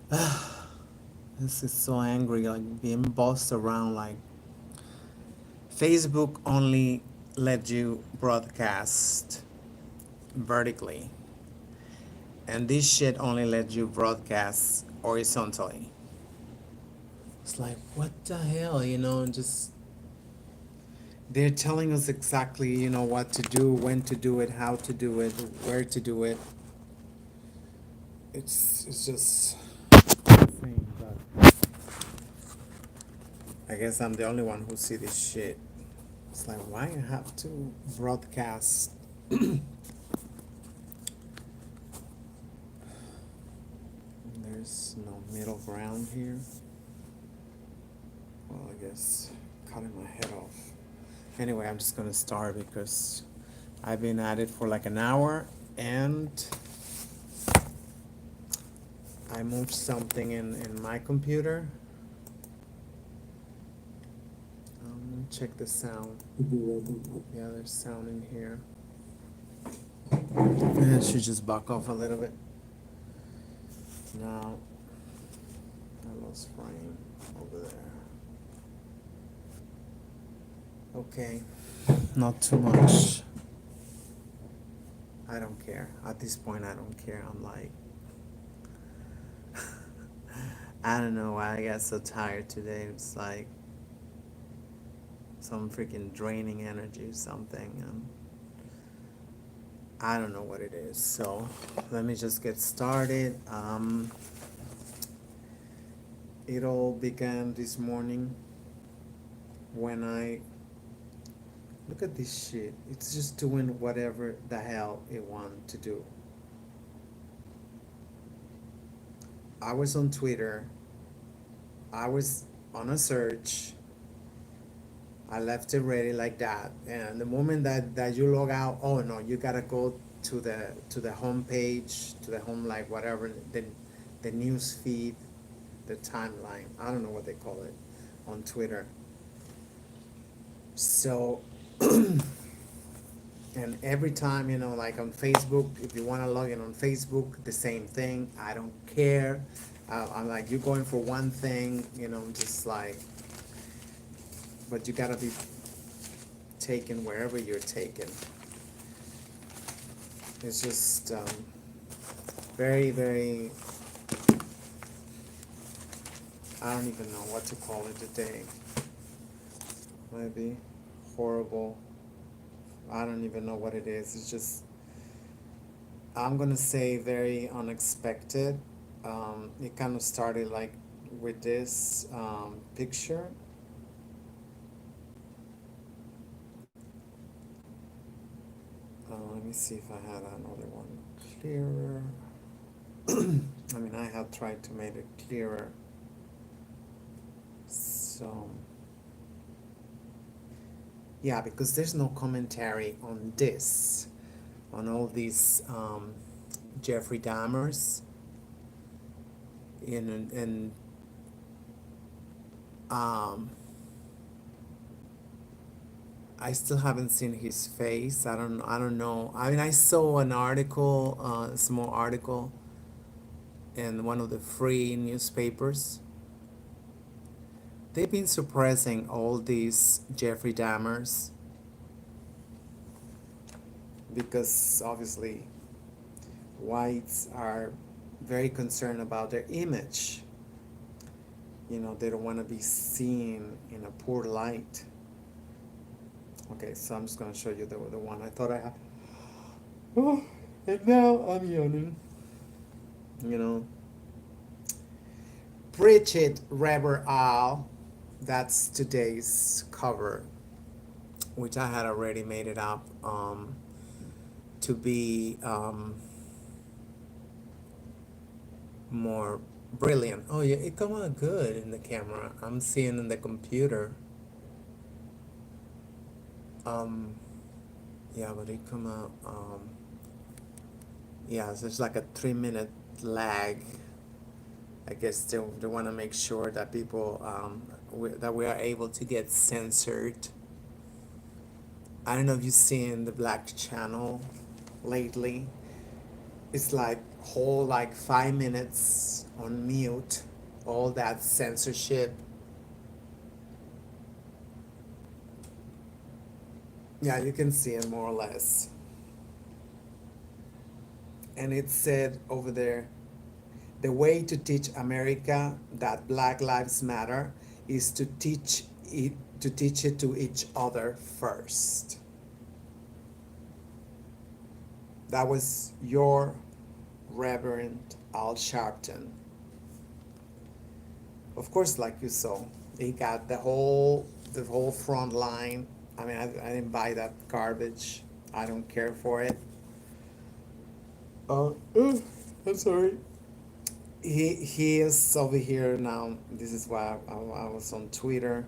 This is so angry, like being bossed around. Like Facebook only let you broadcast vertically, and this shit only let you broadcast horizontally. It's like, what the hell, and just they're telling us exactly, what to do, when to do it, how to do it, where to do it. It's just insane, but I guess I'm the only one who see this shit. It's like, why you have to broadcast? There's no middle ground here. Well, I guess cutting my head off. Anyway, I'm just gonna start because I've been at it for like an hour and I moved something in my computer. Let me check the sound. Yeah, there's sound in here. And it should just back off a little bit. Now, I lost frame over there. Okay, not too much. I don't care. At this point, I don't care. I'm like, I don't know why I got so tired today. It's like some freaking draining energy or something. I don't know what it is. So let me just get started. It all began this morning when I look at this shit. It's just doing whatever the hell it wants to do. I was on Twitter. I was on a search. I left it ready like that. And the moment that you log out, oh no, you gotta go to the home page, to the home, like whatever, the news feed, the timeline. I don't know what they call it on Twitter. So and every time, like on Facebook, if you want to log in on Facebook, the same thing. I don't care. I'm like, you're going for one thing, just like, but you gotta be taken wherever you're taken. It's just very, very, I don't even know what to call it today. Maybe horrible. I don't even know what it is. It's just, I'm gonna say very unexpected. It kind of started like with this picture. Let me see if I had another one clearer. I mean, I have tried to make it clearer. So, yeah, because there's no commentary on this, on all these Jeffrey Dahmers, and um, I still haven't seen his face. I don't know. I mean, I saw an article, a small article, in one of the free newspapers. They've been suppressing all these Jeffrey Dahmers because obviously whites are very concerned about their image. They don't want to be seen in a poor light. Okay, so I'm just going to show you the one I thought I had. Oh, and now I'm yawning. You know, Bridget Reber Al, that's today's cover, which I had already made it up to be more brilliant. Oh yeah, it come out good in the camera. I'm seeing in the computer. Um, yeah, but it come out. Yeah, so it's like a 3 minute lag. I guess they want to make sure that people that we are able to get censored. I don't know if you've seen the Black Channel lately. It's like whole like 5 minutes on mute all that censorship. Yeah, you can see it more or less. And it said over there, the way to teach America that Black Lives Matter is to teach it to each other first. That was your Reverend Al Sharpton. Of course, like you saw, he got the whole front line. I mean, I didn't buy that garbage. I don't care for it. I'm sorry. He is over here now. This is why I was on Twitter.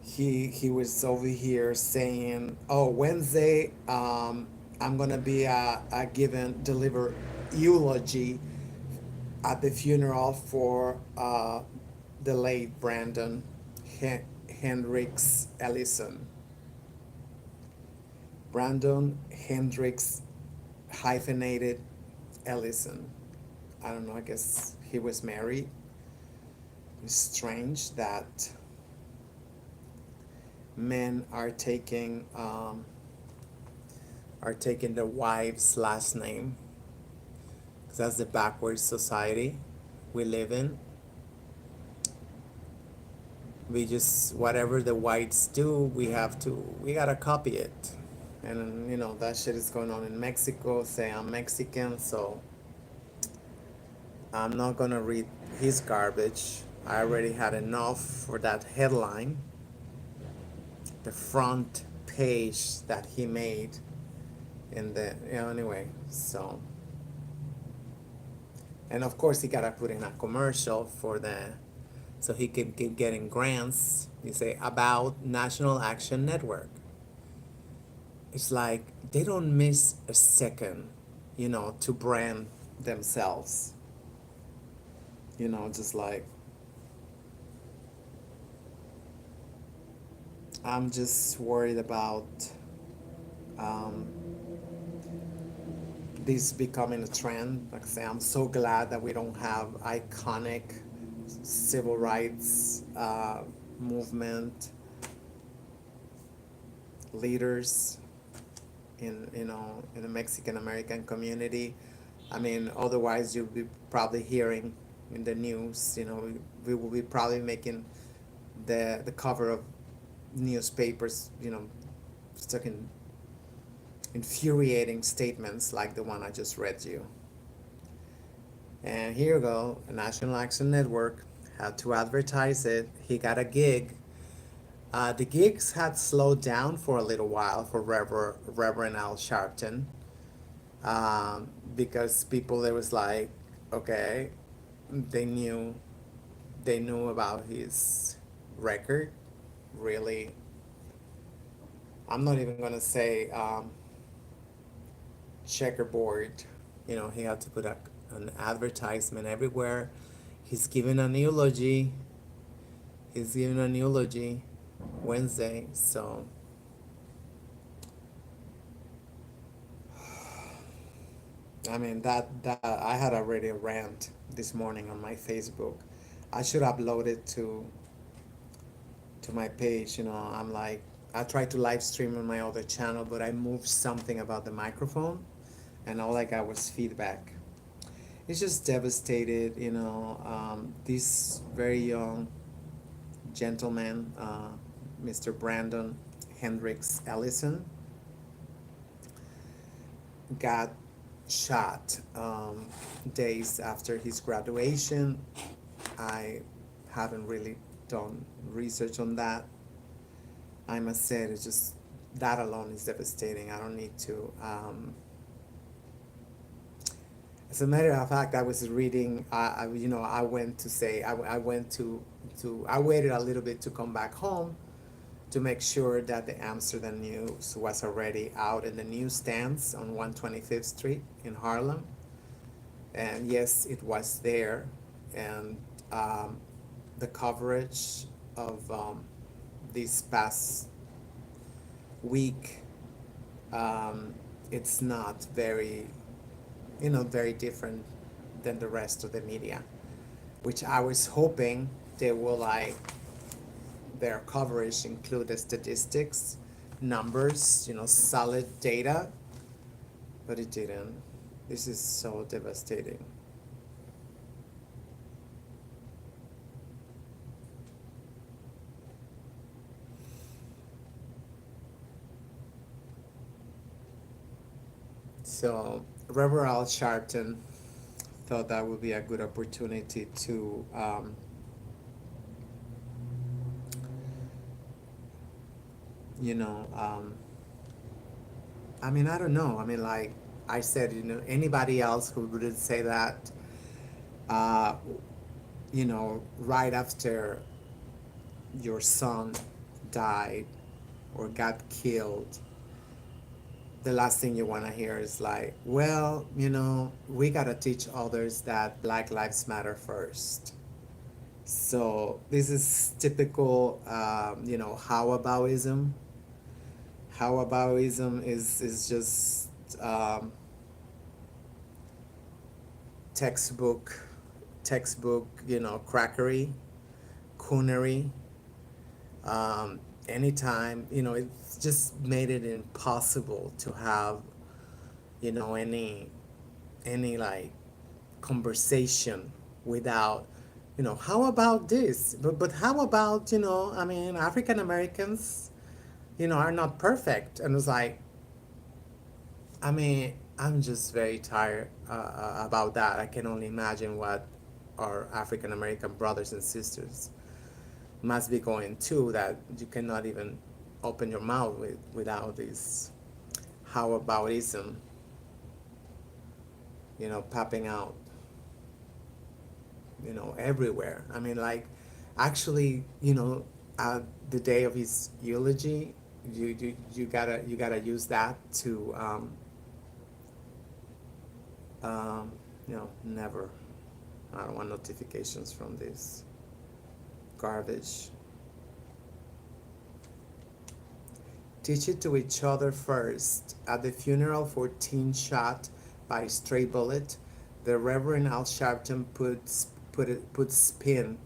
He was over here saying, "Oh, Wednesday, I'm gonna be given deliver eulogy at the funeral for the late Brandon Hendricks Ellison. Brandon Hendricks hyphenated Ellison. I don't know. I guess he was married. It's strange that men are taking the wife's last name. 'Cause that's the backwards society we live in. We just whatever the whites do, we gotta copy it. And that shit is going on in Mexico. Say I'm Mexican, so I'm not gonna read his garbage. I already had enough for that headline, the front page that he made in the anyway. So, and of course he gotta put in a commercial for the so he can keep getting grants. You say about National Action Network. It's like they don't miss a second, to brand themselves. Just like I'm just worried about um, this becoming a trend. Like I say, I'm so glad that we don't have iconic civil rights movement leaders in the Mexican American community. I mean, otherwise you'll be probably hearing in the news. We will be probably making the cover of newspapers. Stuck in infuriating statements like the one I just read you. And here you go, National Action Network had to advertise it. He got a gig. The gigs had slowed down for a little while for Reverend Al Sharpton, because people there was like, okay, they knew they knew about his record. Really, I'm not even gonna say checkerboard. He had to put an advertisement everywhere. He's giving an eulogy. He's giving an eulogy Wednesday. So I mean that I had already a rant this morning on my Facebook. I should upload it to my page. I'm like I tried to live stream on my other channel, but I moved something about the microphone, and all I got was feedback. It's just devastated. This very young gentleman, Mr. Brandon Hendricks Ellison, got shot days after his graduation. I haven't really done research on that. I must say, it's just that alone is devastating. I don't need to. As a matter of fact, I was reading. I went to say I went to. I waited a little bit to come back home to make sure that the Amsterdam News was already out in the newsstands on 125th Street in Harlem. And yes, it was there. And the coverage of this past week, it's not very very different than the rest of the media, which I was hoping they will like their coverage include the statistics, numbers, solid data, but it didn't. This is so devastating. So Reverend Al Sharpton thought that would be a good opportunity to you know I mean, I don't know. I mean, like I said, anybody else who would say that uh, right after your son died or got killed, the last thing you want to hear is like, well, we got to teach others that Black Lives Matter first. So this is typical, howaboutism. Howaboutism is just um, textbook, crackery, coonery. Anytime, it's just made it impossible to have, any like conversation without, how about this? But how about, I mean, African Americans, are not perfect. And it's like, I mean, I'm just very tired about that. I can only imagine what our African American brothers and sisters must be going too, that you cannot even open your mouth without this how aboutism, popping out, everywhere. I mean, like, actually, the day of his eulogy, you gotta use that to never. I don't want notifications from this garbage. Teach it to each other first. At the funeral for teen shot by stray bullet, the Reverend Al Sharpton puts spin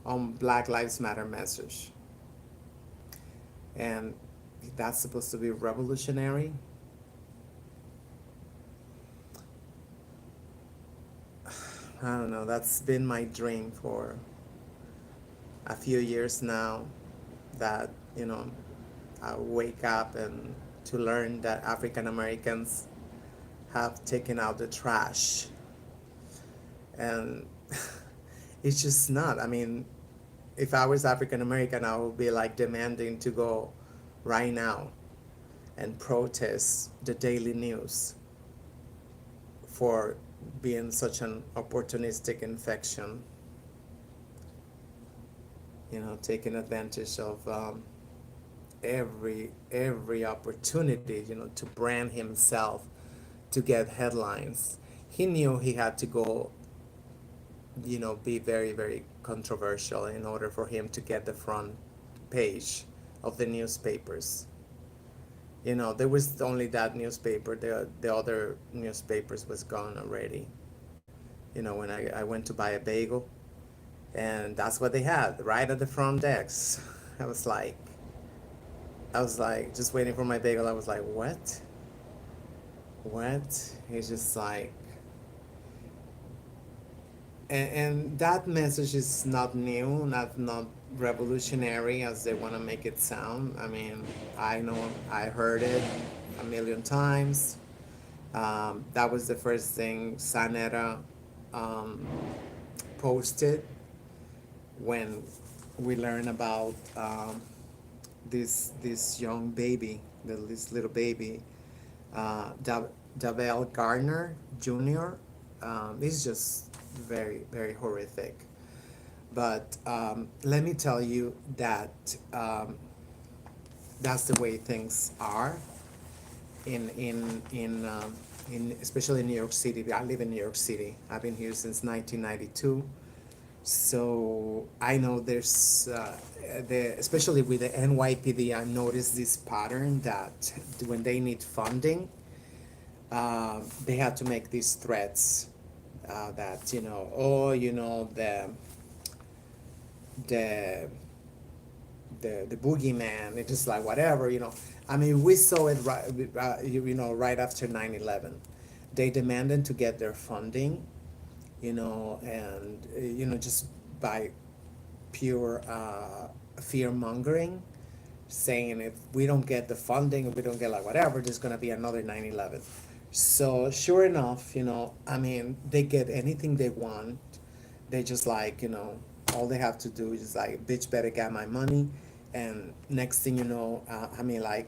on Black Lives Matter message. And that's supposed to be revolutionary. I don't know. That's been my dream for a few years now. That I wake up and to learn that African Americans have taken out the trash, and it's just not. I mean, if I was African American, I would be like demanding to go right now and protest the Daily News for being such an opportunistic infection, taking advantage of every opportunity, to brand himself to get headlines. He knew he had to go, be very, very controversial in order for him to get the front page of the newspapers. There was only that newspaper. The other newspapers was gone already. When I went to buy a bagel, and that's what they had right at the front desk. I was like, just waiting for my bagel. I was like, what? What? It's just like, and that message is not new, not revolutionary as they want to make it sound. I mean, I know I heard it a million times. That was the first thing Sanera um, posted when we learned about this young baby, this little baby, Davell Gardner Jr. It's just very, very horrific. But let me tell you that that's the way things are in especially in New York City. I live in New York City. I've been here since 1992. So I know there's especially with the NYPD, I noticed this pattern that when they need funding, they had to make these threats that, you know, oh, you know, the the boogeyman. It's just like whatever, you know. I mean, we saw it right, you know, right after 9/11. They demanded to get their funding, you know, and you know, just by pure fear mongering, saying if we don't get the funding, if we don't get like whatever, there's gonna be another 9/11. So sure enough, you know, I mean, they get anything they want. They just like, you know, all they have to do is just like, bitch better get my money. And next thing you know, I mean, like,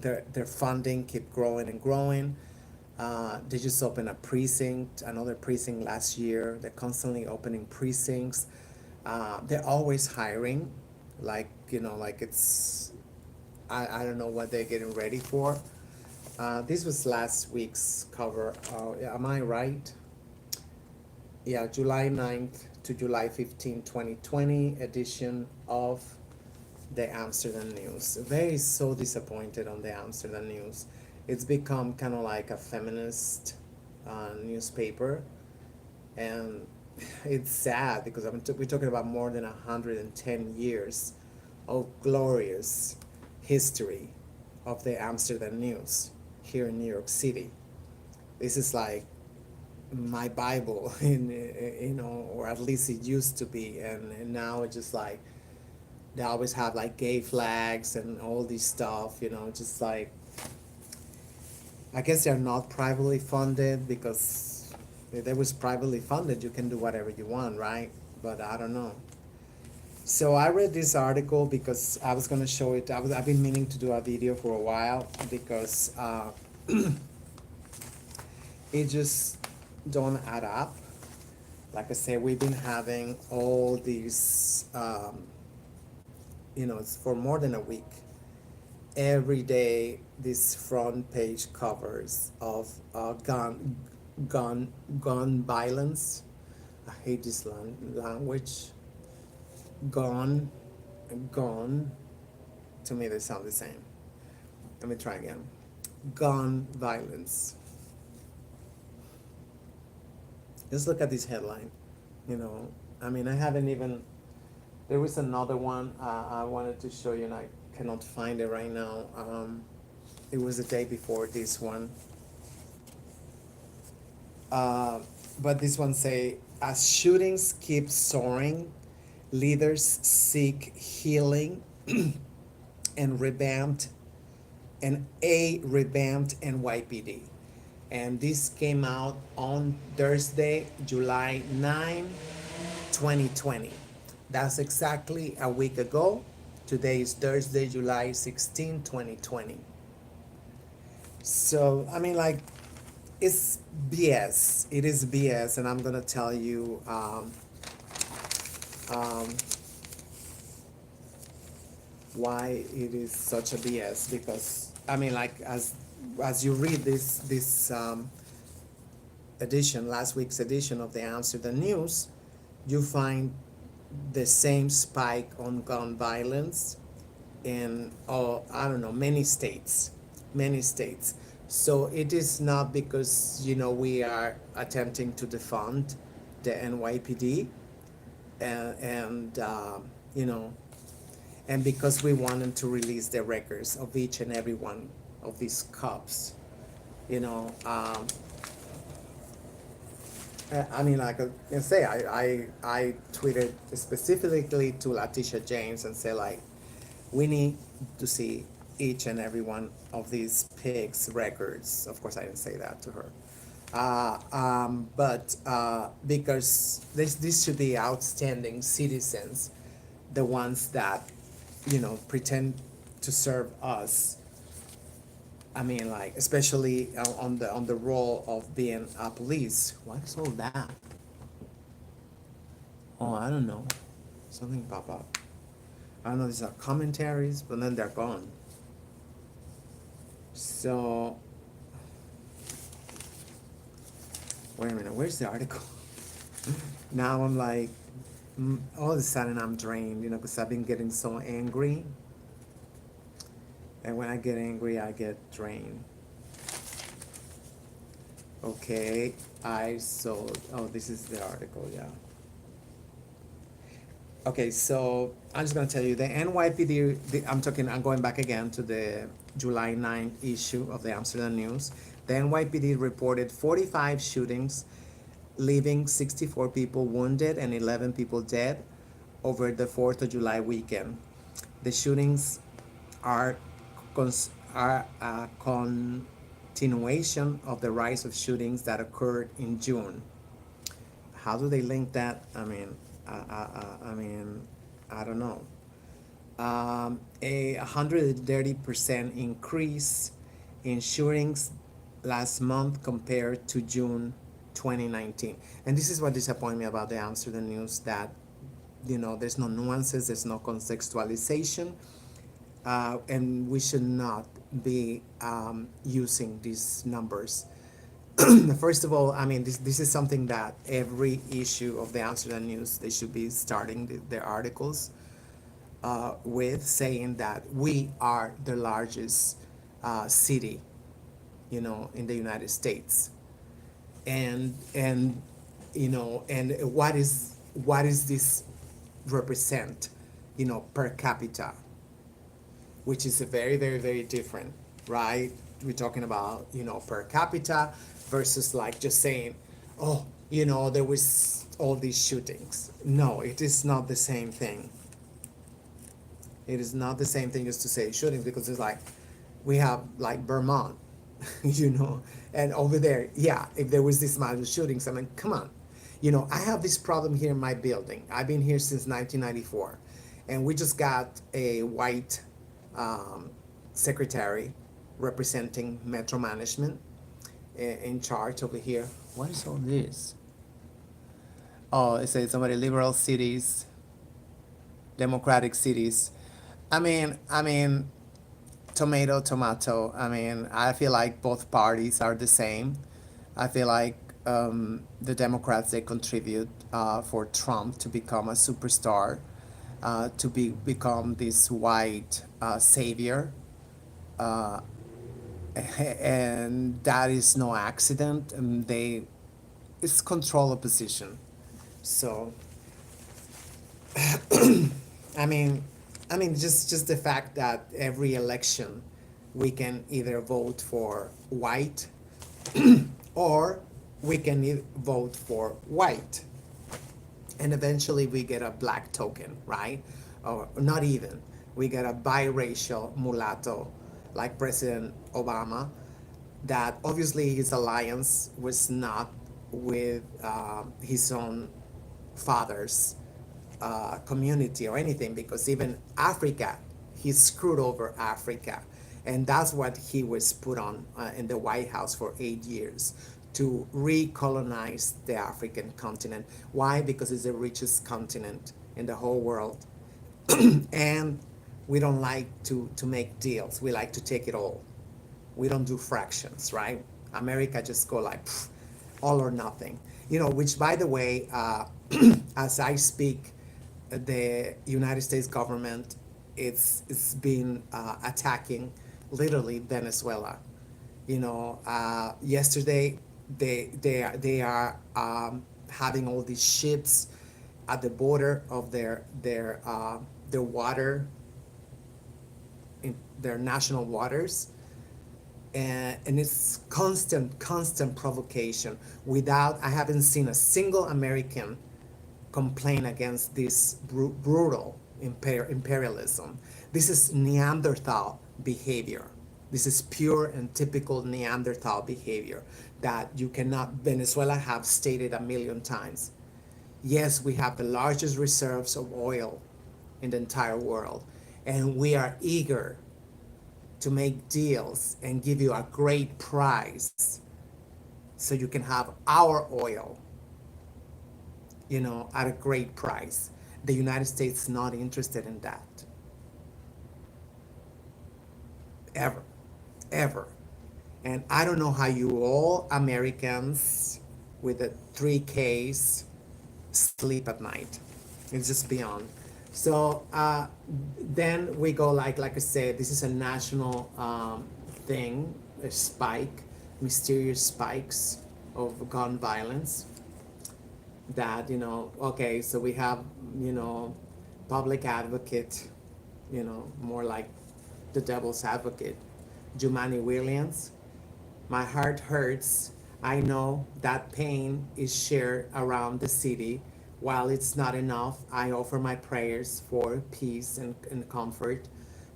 their funding keep growing and growing. They just opened a precinct, another precinct last year. They're constantly opening precincts. They're always hiring, like, you know, like it's, I don't know what they're getting ready for. This was last week's cover. Am I right? Yeah, July 9th to July 15, 2020 edition of the Amsterdam News. Very so disappointed on the Amsterdam News. It's become kind of like a feminist newspaper, and it's sad because we're talking about more than 110 years of glorious history of the Amsterdam News here in New York City. This is like my Bible, in, you know, or at least it used to be, and now it's just like they always have like gay flags and all this stuff, you know, just like, I guess they're not privately funded, because if they was privately funded, you can do whatever you want, right? But I don't know. So I read this article because I was gonna show it. I've been meaning to do a video for a while because it just don't add up. Like I said, we've been having all these, you know, it's for more than a week. Every day, these front page covers of gun violence. I hate this language. Gone, gone. To me, they sound the same. Let me try again. Gun violence. Just look at this headline. You know, I mean, I haven't even. There was another one I wanted to show you, and I cannot find it right now. It was the day before this one. But this one say, as shootings keep soaring, leaders seek healing and revamped NYPD. And this came out on Thursday, July 9, 2020. That's exactly a week ago. Today is Thursday, July 16, 2020. So, I mean, like, it's BS. It is BS, and I'm gonna tell you um, why it is such a BS. Because I mean, like, as you read this edition, last week's edition of the Amsterdam News, you find the same spike on gun violence in, oh, I don't know, many states. So it is not because, you know, we are attempting to defund the NYPD, and you know, and because we want them to release the records of each and every one of these cops, you know. I mean, like I say, I tweeted specifically to Letitia James and said, like, we need to see each and every one of these pigs' records. Of course, I didn't say that to her. But because this should be outstanding citizens, the ones that, you know, pretend to serve us. I mean, like, especially on the role of being a police. What is all that? Oh, I don't know. Something pop up. I don't know. These are commentaries, but then they're gone. So, wait a minute. Where's the article? Now I'm like, all of a sudden I'm drained, you know, because I've been getting so angry. And when I get angry, I get drained. Okay, I sold. Oh, this is the article. Yeah. Okay, so I'm just gonna tell you the NYPD. I'm talking. I'm going back again to the July 9th issue of the Amsterdam News. The NYPD reported 45 shootings, leaving 64 people wounded and 11 people dead over the 4th of July weekend. The shootings are are a continuation of the rise of shootings that occurred in June. How do they link that? I mean, I don't know. A 130% increase in shootings last month compared to June 2019. And this is what disappointed me about the Amsterdam News, that there's no nuances, there's no contextualization, and we should not be using these numbers. First of all, I mean, this is something that every issue of the Amsterdam News, they should be starting their articles with saying that we are the largest city, in the United States, and and what is this represent, per capita, which is a very, very, very different, right? We're talking about, per capita versus like just saying, oh, there was all these shootings. No, it is not the same thing. It is not the same thing as to say shootings, because it's like we have like Vermont, and over there, yeah, if there was this amount of shootings, I mean, come on. I have this problem here in my building. I've been here since 1994, and we just got a white secretary representing Metro Management in charge over here. What is all this? Oh, it says somebody liberal cities, democratic cities. I mean, tomato, tomato. I mean, I feel like both parties are the same. I feel like the Democrats, they contribute for Trump to become a superstar, become this white savior, uh, and that is no accident. It's control of position. So I mean, just the fact that every election we can either vote for white or we can vote for white, and eventually we get a black token, right? Or not even. We get a biracial mulatto like President Obama, that obviously his alliance was not with his own father's community or anything, because even Africa, he screwed over Africa. And that's what he was put on in the White House for 8 years, to recolonize the African continent. Why? Because it's the richest continent in the whole world. And we don't like to make deals. We like to take it all. We don't do fractions, right? America just go like pff, all or nothing. Which, by the way, as I speak, the United States government, it's been attacking literally Venezuela. Yesterday they are having all these ships at the border of their water, in their national waters, and it's constant provocation. Without, I haven't seen a single American complain against this brutal imperialism. This is Neanderthal behavior. This is pure and typical Neanderthal behavior that you cannot. Venezuela have stated a million times. Yes, we have the largest reserves of oil in the entire world, and we are eager to make deals and give you a great price so you can have our oil, at a great price. The United States is not interested in that. Ever. Ever. And I don't know how you all Americans with the 3Ks sleep at night. It's just beyond. So then we go like I said, this is a national thing, a spike, mysterious spikes. of gun violence. That, okay, so we have, you know, public advocate, more like the devil's advocate, Jumani Williams. My heart hurts. I know that pain is shared around the city. While it's not enough, I offer my prayers for peace and comfort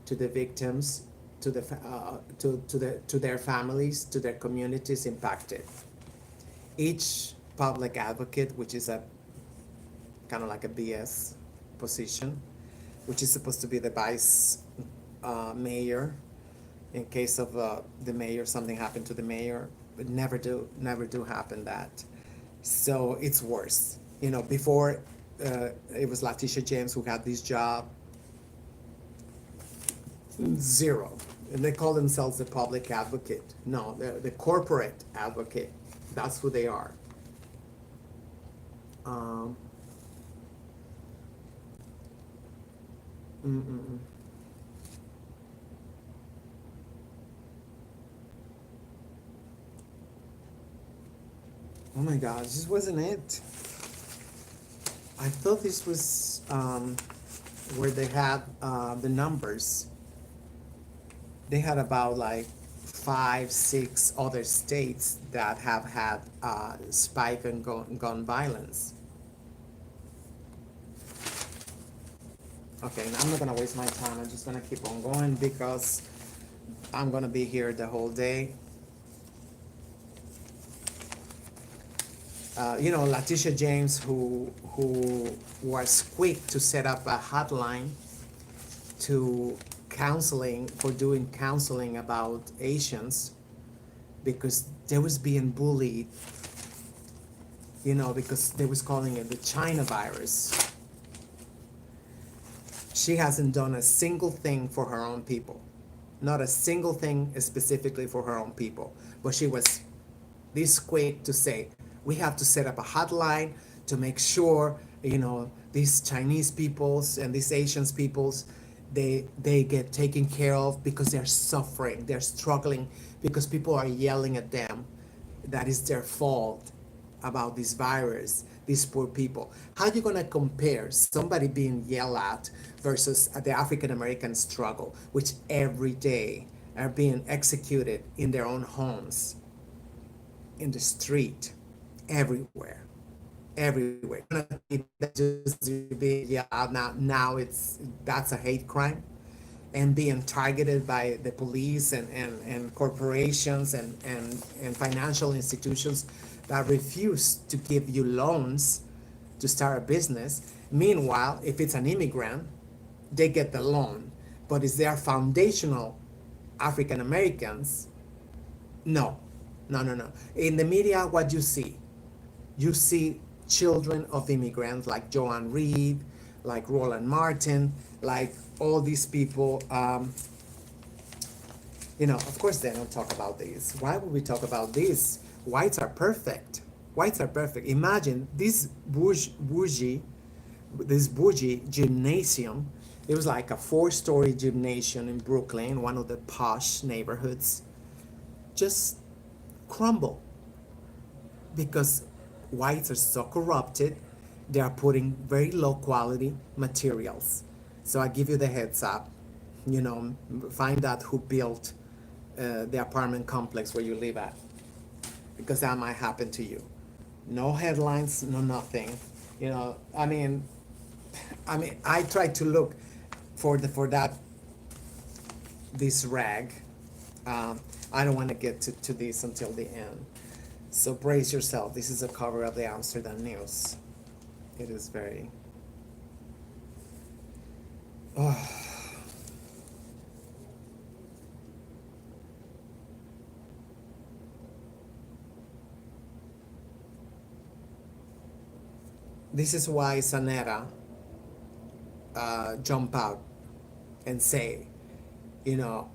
to the victims, to their families, to their communities impacted. Each public advocate, which is a kind of like a BS position, which is supposed to be the vice mayor in case of the mayor, something happened to the mayor, but never do happen that. So it's worse. Before it was Letitia James who had this job, zero. And they call themselves the public advocate. No, they're the corporate advocate. That's who they are. Um, mm, mm, mm. Oh my gosh, this wasn't it. I thought this was where they had the numbers. They had about like 5, 6 other states that have had spike in gun violence. Okay, I'm not gonna waste my time. I'm just gonna keep on going because I'm gonna be here the whole day. Letitia James, who was quick to set up a hotline to doing counseling about Asians because they was being bullied, because they was calling it the China virus. She hasn't done a single thing for her own people, not a single thing specifically for her own people, but she was this quick to say, we have to set up a hotline to make sure, these Chinese peoples and these Asians peoples, they get taken care of because they're suffering, they're struggling, because people are yelling at them that is their fault about this virus, these poor people. How are you going to compare somebody being yelled at versus the African American struggle, which every day are being executed in their own homes, in the street, everywhere, everywhere. Just being yelled out now that's a hate crime, and being targeted by the police and corporations and financial institutions that refuse to give you loans to start a business. Meanwhile, if it's an immigrant, they get the loan. But is there foundational African Americans? No, no, no, no. In the media, what you see children of immigrants like Joanne Reed, like Roland Martin, like all these people. Of course they don't talk about this. Why would we talk about this? Whites are perfect. Whites are perfect. Imagine this bougie gymnasium. It was like a 4-story gymnasium in Brooklyn, one of the posh neighborhoods. Just crumble because whites are so corrupted. They are putting very low quality materials. So I give you the heads up. Find out who built the apartment complex where you live at, because that might happen to you. No headlines, no nothing. I tried to look for that this rag. I don't want to get to this until the end. So brace yourself. This is a cover of the Amsterdam News. It is very. Oh. This is why Sanera jump out and say,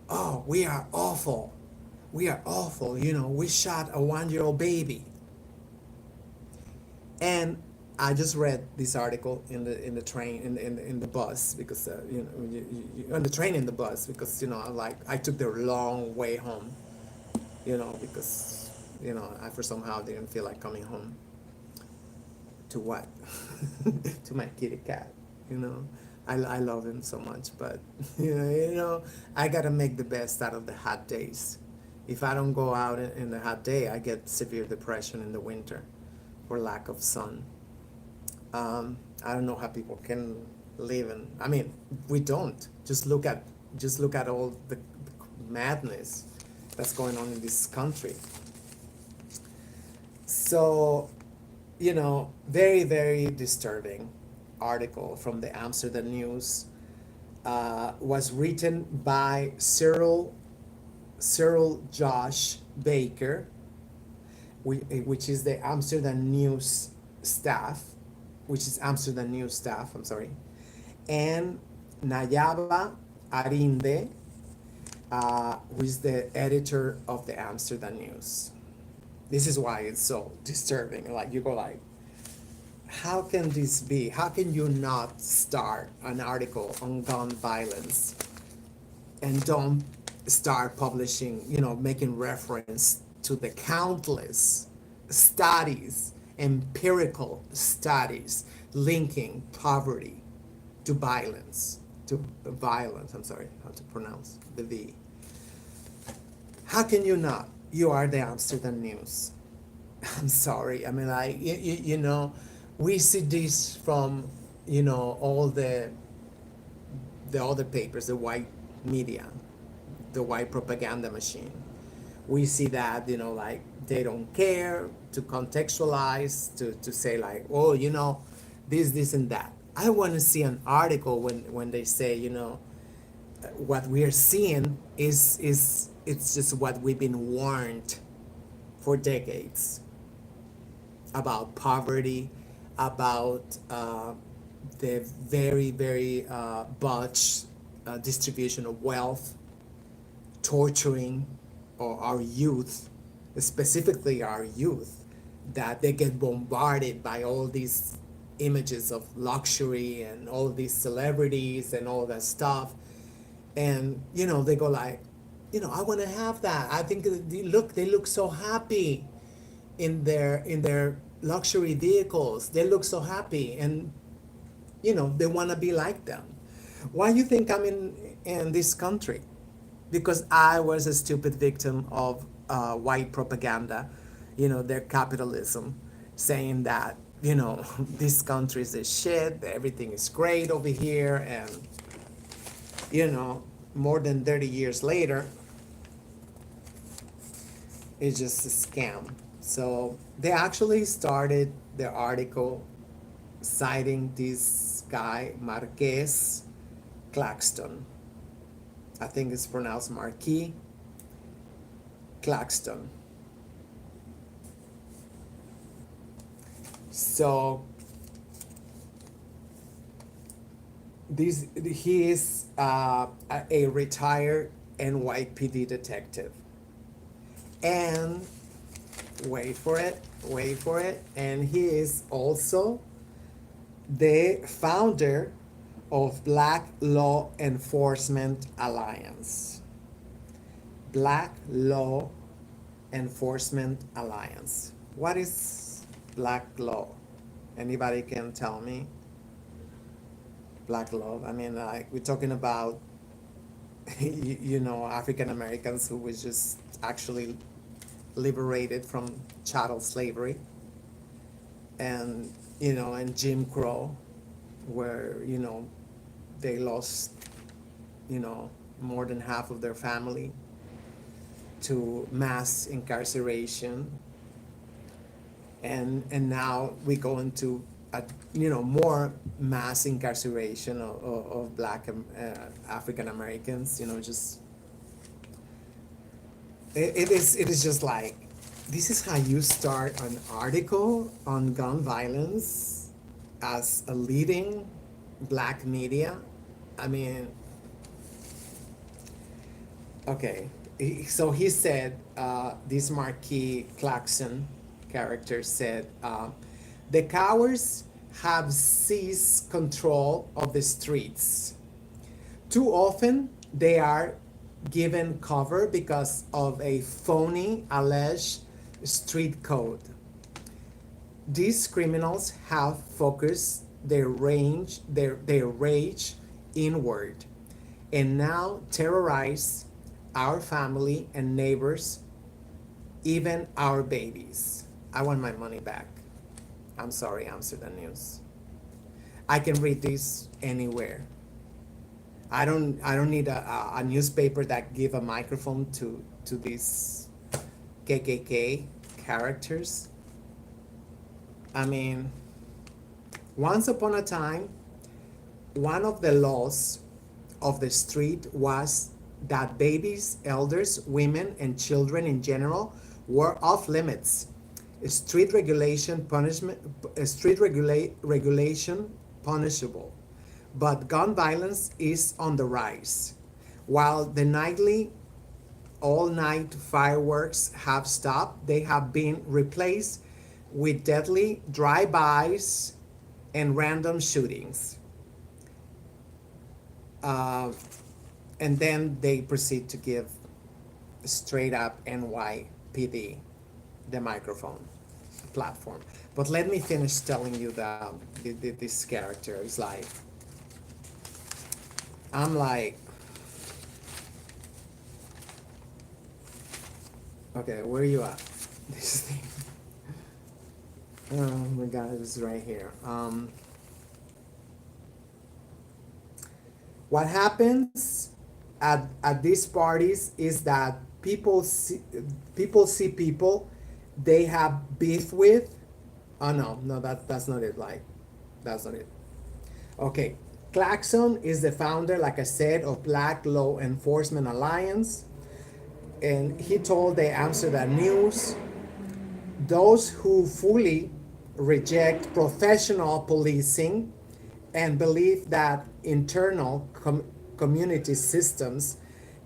oh, we are awful. We are awful. We shot a 1-year-old baby. And I just read this article in the train in the bus because on the train in the bus because I took the long way home, because I for somehow didn't feel like coming home. To what? To my kitty cat, you know. I love him so much, but I gotta make the best out of the hot days. If I don't go out in the hot day, I get severe depression in the winter for lack of sun. I don't know how people can live in. I mean, we don't. Just look at all the madness that's going on in this country. So, very, very disturbing article from the Amsterdam News, was written by Cyril Josh Baker, which is the Amsterdam News staff, I'm sorry, and Nayaba Arinde, who is the editor of the Amsterdam News. This is why it's so disturbing. Like, you go like, how can this be? How can you not start an article on gun violence and don't start publishing, making reference to the countless studies, empirical studies linking poverty to violence, I'm sorry, how to pronounce the V. How can you not? You are the Amsterdam News. I'm sorry. I mean, like, we see this from, all the other papers, the white media, the white propaganda machine. We see that, like, they don't care to contextualize, to say like, oh, this and that. I want to see an article when they say, what we are seeing is it's just what we've been warned for decades about poverty, about the very, very botched distribution of wealth, torturing our youth, specifically our youth, that they get bombarded by all these images of luxury and all these celebrities and all that stuff. And, they go like, I want to have that. I think they look so happy in their luxury vehicles. They look so happy, and they want to be like them. Why do you think I'm in this country? Because I was a stupid victim of white propaganda, their capitalism, saying that this country is a shit, everything is great over here, and more than 30 years later, it's just a scam. So they actually started the article citing this guy, Marquez Claxton. I think it's pronounced Marquis Claxton. So he is a retired NYPD detective, and wait for it, and he is also the founder of Black Law Enforcement Alliance. Black Law Enforcement Alliance. What is black law? Anybody can tell me? Black law. I mean, like, we're talking about, African Americans who was just actually liberated from chattel slavery, and and Jim Crow, where they lost more than half of their family to mass incarceration, and now we go into more mass incarceration of Black African Americans. Just it is just like, this is how you start an article on gun violence as a leading Black media. I mean, okay. So he said, this Marquis Claxon character said, the cowards have seized control of the streets. Too often, they are given cover because of a phony alleged street code. These criminals have focused their rage inward and now terrorize our family and neighbors, even our babies. I want my money back. I'm sorry, Amsterdam News. I can read this anywhere. I don't need a newspaper that give a microphone to these KKK characters. I mean, once upon a time, one of the laws of the street was that babies, elders, women, and children in general were off limits. Street regulation punishable. But gun violence is on the rise. While the nightly all night fireworks have stopped, they have been replaced with deadly drive-bys and random shootings. Uh, and then they proceed to give straight up NYPD the microphone platform. But let me finish telling you this character is like, I'm like, okay, where are you at? This thing. Oh my God, it's right here. What happens at these parties is that people see people they have beef with. Oh no, that's not it. Like, that's not it. Okay, Claxon is the founder, like I said, of Black Law Enforcement Alliance, and he told the Amsterdam News, those who fully reject professional policing and believe that internal community systems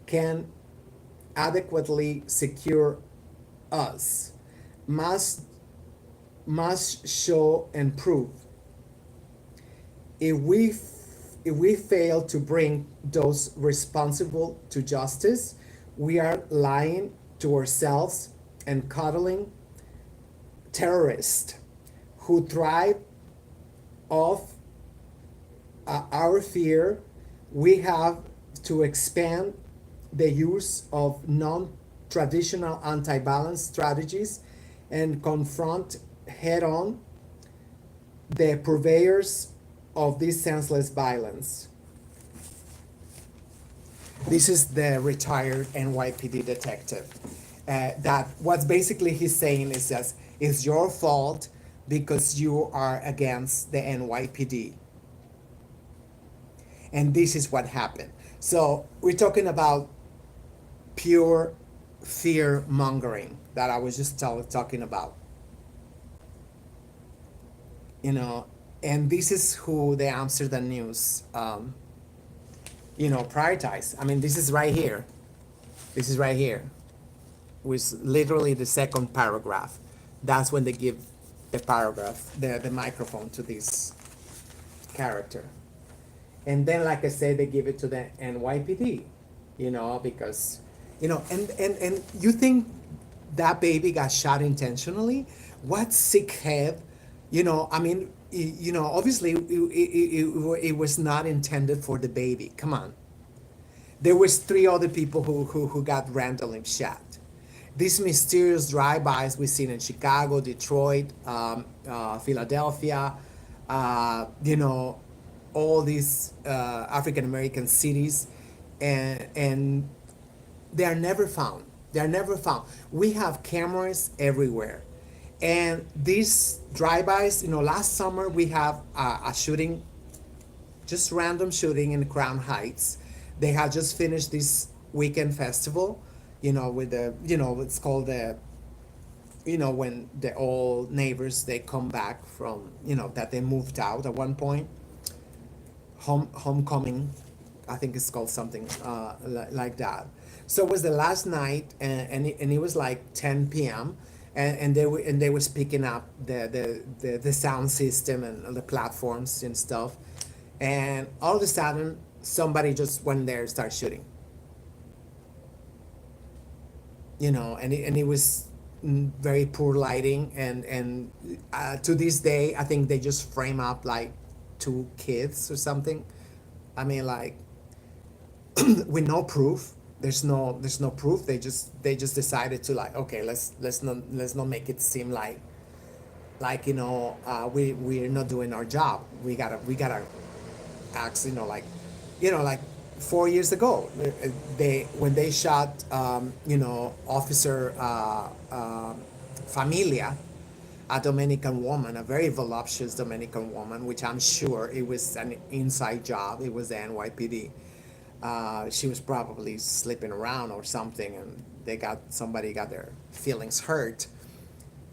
can adequately secure us must show and prove. If we fail to bring those responsible to justice, we are lying to ourselves and coddling terrorists who thrive off our fear. We have to expand the use of non-traditional anti-violence strategies and confront head-on the purveyors of this senseless violence. This is the retired NYPD detective. That what basically he's saying is that it's your fault because you are against the NYPD. And this is what happened. So we're talking about pure fear mongering that I was just talking about. And this is who the Amsterdam News, prioritize. I mean, this is right here. This is right here, with literally the second paragraph. That's when they give the microphone to this character. And then, like I said, they give it to the NYPD, because, and you think that baby got shot intentionally? What sick head, I mean, obviously it was not intended for the baby. Come on. There was 3 other people who got randomly shot. These mysterious drive-bys we've seen in Chicago, Detroit, Philadelphia, all these African American cities, and they are never found. They are never found. We have cameras everywhere, and these drive-bys. Last summer we have a shooting, just random shooting in Crown Heights. They had just finished this weekend festival, with the, it's called the, when the old neighbors, they come back from, that they moved out at one point. Homecoming, I think it's called something like that. So it was the last night, and it was like 10 p.m. And they were picking up the sound system and the platforms and stuff, and all of a sudden somebody just went there and started shooting. And it was very poor lighting, and to this day, I think they just frame up like two kids or something. I mean, like with no proof. There's no proof. They just decided to like, okay, let's not make it seem like we're not doing our job. We gotta act, like 4 years ago, they when they shot officer Familia, a Dominican woman, a very voluptuous Dominican woman, which I'm sure it was an inside job. It was the NYPD. She was probably sleeping around or something, and somebody got their feelings hurt,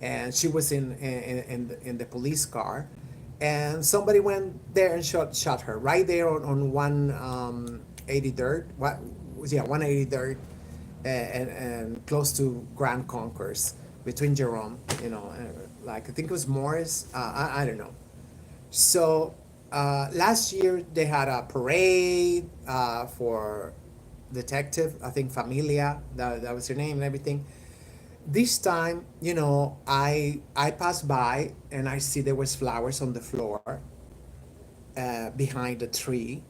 and she was in the police car, and somebody went there and shot her right there on 183rd. What was, yeah, 183rd, and close to Grand Concourse, between Jerome, like I think it was Morris. I don't know. So last year they had a parade for detective. I think Familia, that was her name and everything. This time, I passed by and I see there was flowers on the floor behind the tree,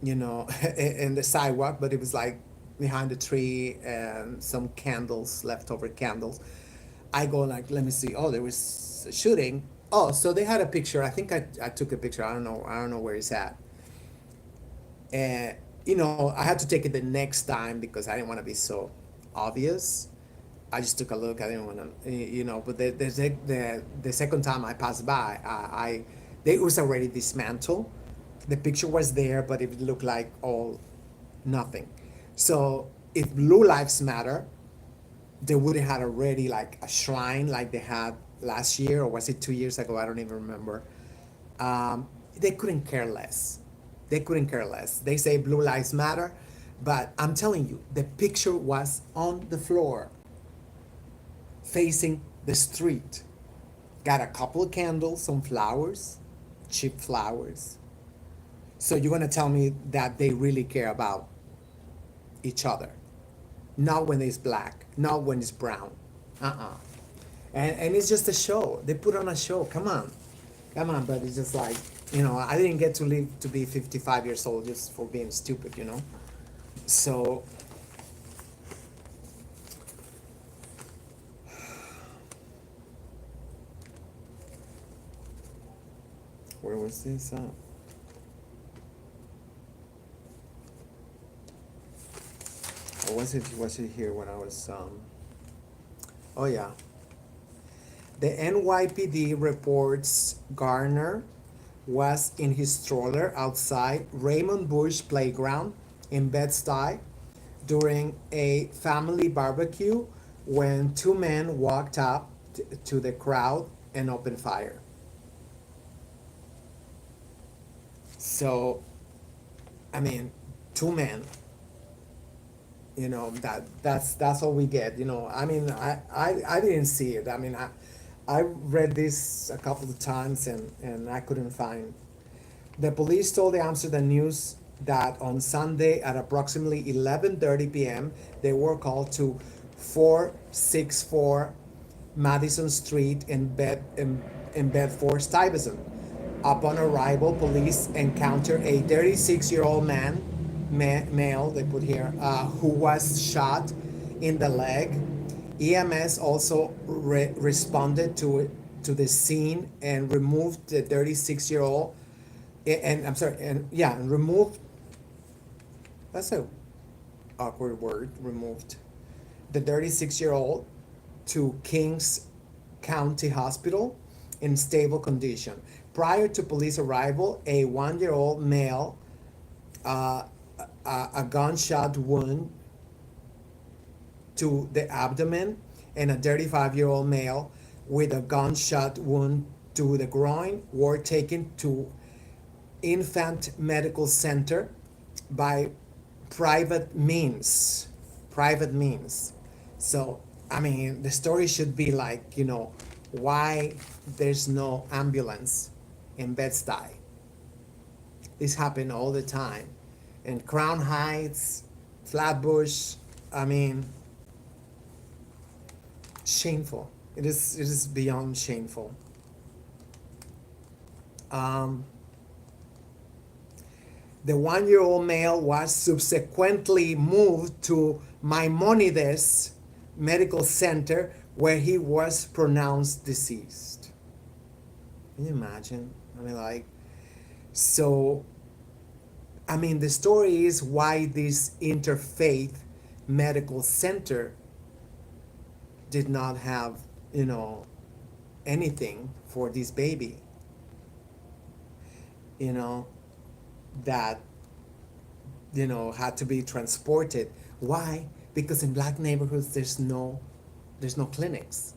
in the sidewalk, but it was like behind the tree, and some candles, leftover candles. I go like, let me see. Oh, there was a shooting. Oh, so they had a picture. I think I took a picture. I don't know. I don't know where it's at. And I had to take it the next time because I didn't want to be so obvious. I just took a look. I didn't want to, But the second time I passed by, it was already dismantled. The picture was there, but it looked like all nothing. So if Blue Lives Matter, they would have had already like a shrine like they had last year, or was it 2 years ago? I don't even remember. They couldn't care less. They couldn't care less. They say Blue Lives Matter, but I'm telling you, the picture was on the floor, facing the street. Got a couple of candles, some flowers, cheap flowers. So you're gonna tell me that they really care about each other? Not when it's black, not when it's brown. Uh-uh. And it's just a show. They put on a show. Come on. But it's just like, I didn't get to live to be 55 years old just for being stupid. So where was this at? Or was it here when I was oh yeah. The NYPD reports Garner was in his stroller outside Raymond Bush Playground in Bed-Stuy during a family barbecue when two men walked up to the crowd and opened fire. So, I mean, two men. That's all we get. I mean, I didn't see it. I mean, I read this a couple of times, and I couldn't find. The police told the Amsterdam News that on Sunday at approximately 11:30 p.m. they were called to 464 Madison Street in Bedford Stuyvesant. Upon arrival, police encountered a 36-year-old male, they put here, who was shot in the leg. EMS also responded to the scene and removed the 36-year-old, and I'm sorry, and removed. That's a awkward word. Removed the 36-year-old to Kings County Hospital in stable condition. Prior to police arrival, a 1-year-old male, uh, a gunshot wound to the abdomen, and a 35-year-old male with a gunshot wound to the groin were taken to Infant Medical Center by private means. Private means. So, I mean, the story should be like, why there's no ambulance in Bed-Stuy. This happen all the time. In Crown Heights, Flatbush, I mean, Shameful. It is beyond shameful. Um, the 1 year old male was subsequently moved to Maimonides Medical Center where he was pronounced deceased. Can you imagine? I mean, like, so, I mean, the story is why this interfaith medical center did not have, you know, anything for this baby, you know, that, you know, had to be transported. Why? Because in black neighborhoods, there's no clinics,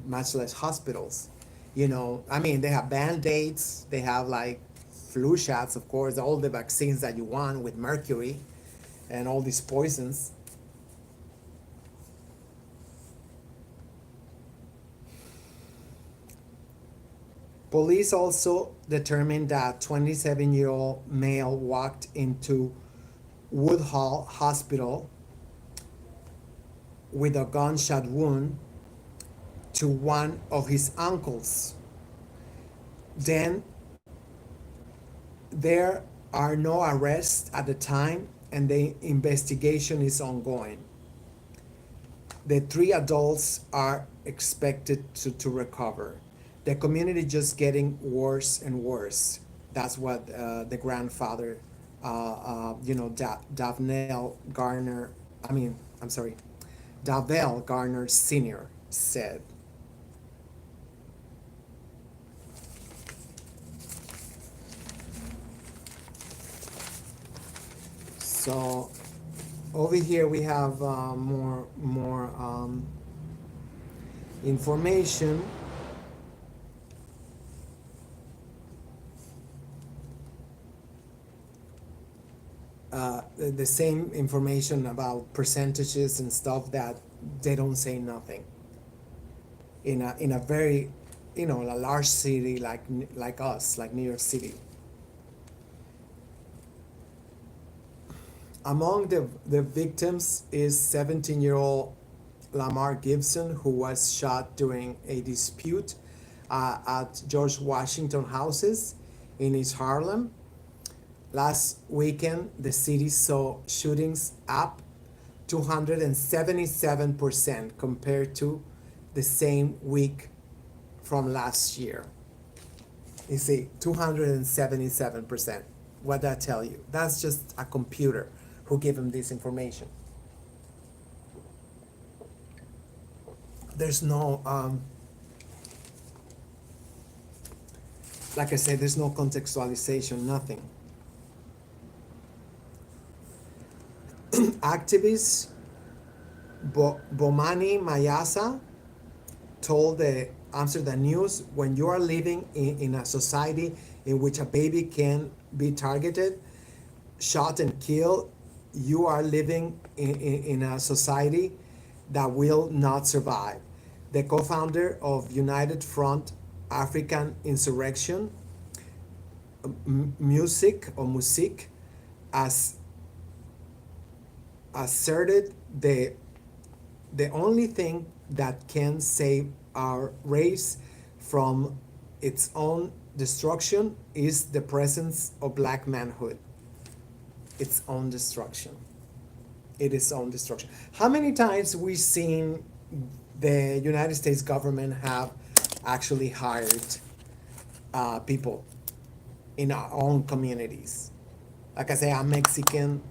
much less hospitals. You know, I mean, they have band-aids, they have like flu shots, of course, all the vaccines that you want with mercury and all these poisons. Police also determined that 27-year-old male walked into Woodhull Hospital with a gunshot wound to one of his uncles. Then there are no arrests at the time, and the investigation is ongoing. The three adults are expected to recover. The community just getting worse and worse. That's what the grandfather, Davnell Garner, I mean, I'm sorry, Davell Gardner Sr. said. So over here we have more information. The same information about percentages and stuff that they don't say nothing. In a very, a large city like us, like New York City. Among the victims is 17-year-old Lamar Gibson, who was shot during a dispute at George Washington houses in East Harlem. Last weekend, the city saw shootings up 277% compared to the same week from last year. You see, 277%. What that tell you? That's just a computer who gave him this information. There's no, like I said, there's no contextualization, nothing. Activist Bomani Mayasa told the Amsterdam News, when you are living in a society in which a baby can be targeted, shot, and killed, you are living in a society that will not survive. The co-founder of United Front African Insurrection, Music, as asserted the only thing that can save our race from its own destruction is the presence of black manhood. Its own destruction. It is own destruction. How many times we've seen the United States government have actually hired people in our own communities? Like I say, I'm Mexican.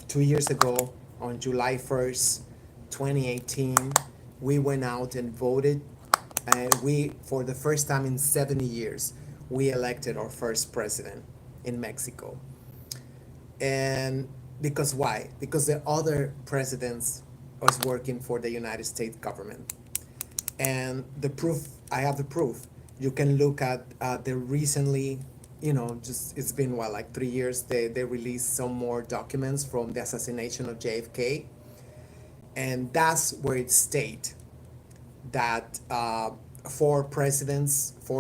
2 years ago, on July 1st, 2018, we went out and voted. And we, for the first time in 70 years, we elected our first president in Mexico. And because why? Because the other presidents was working for the United States government. And the proof, I have the proof. You can look at the recently, just it's been like 3 years. They released some more documents from the assassination of JFK, and that's where it states that four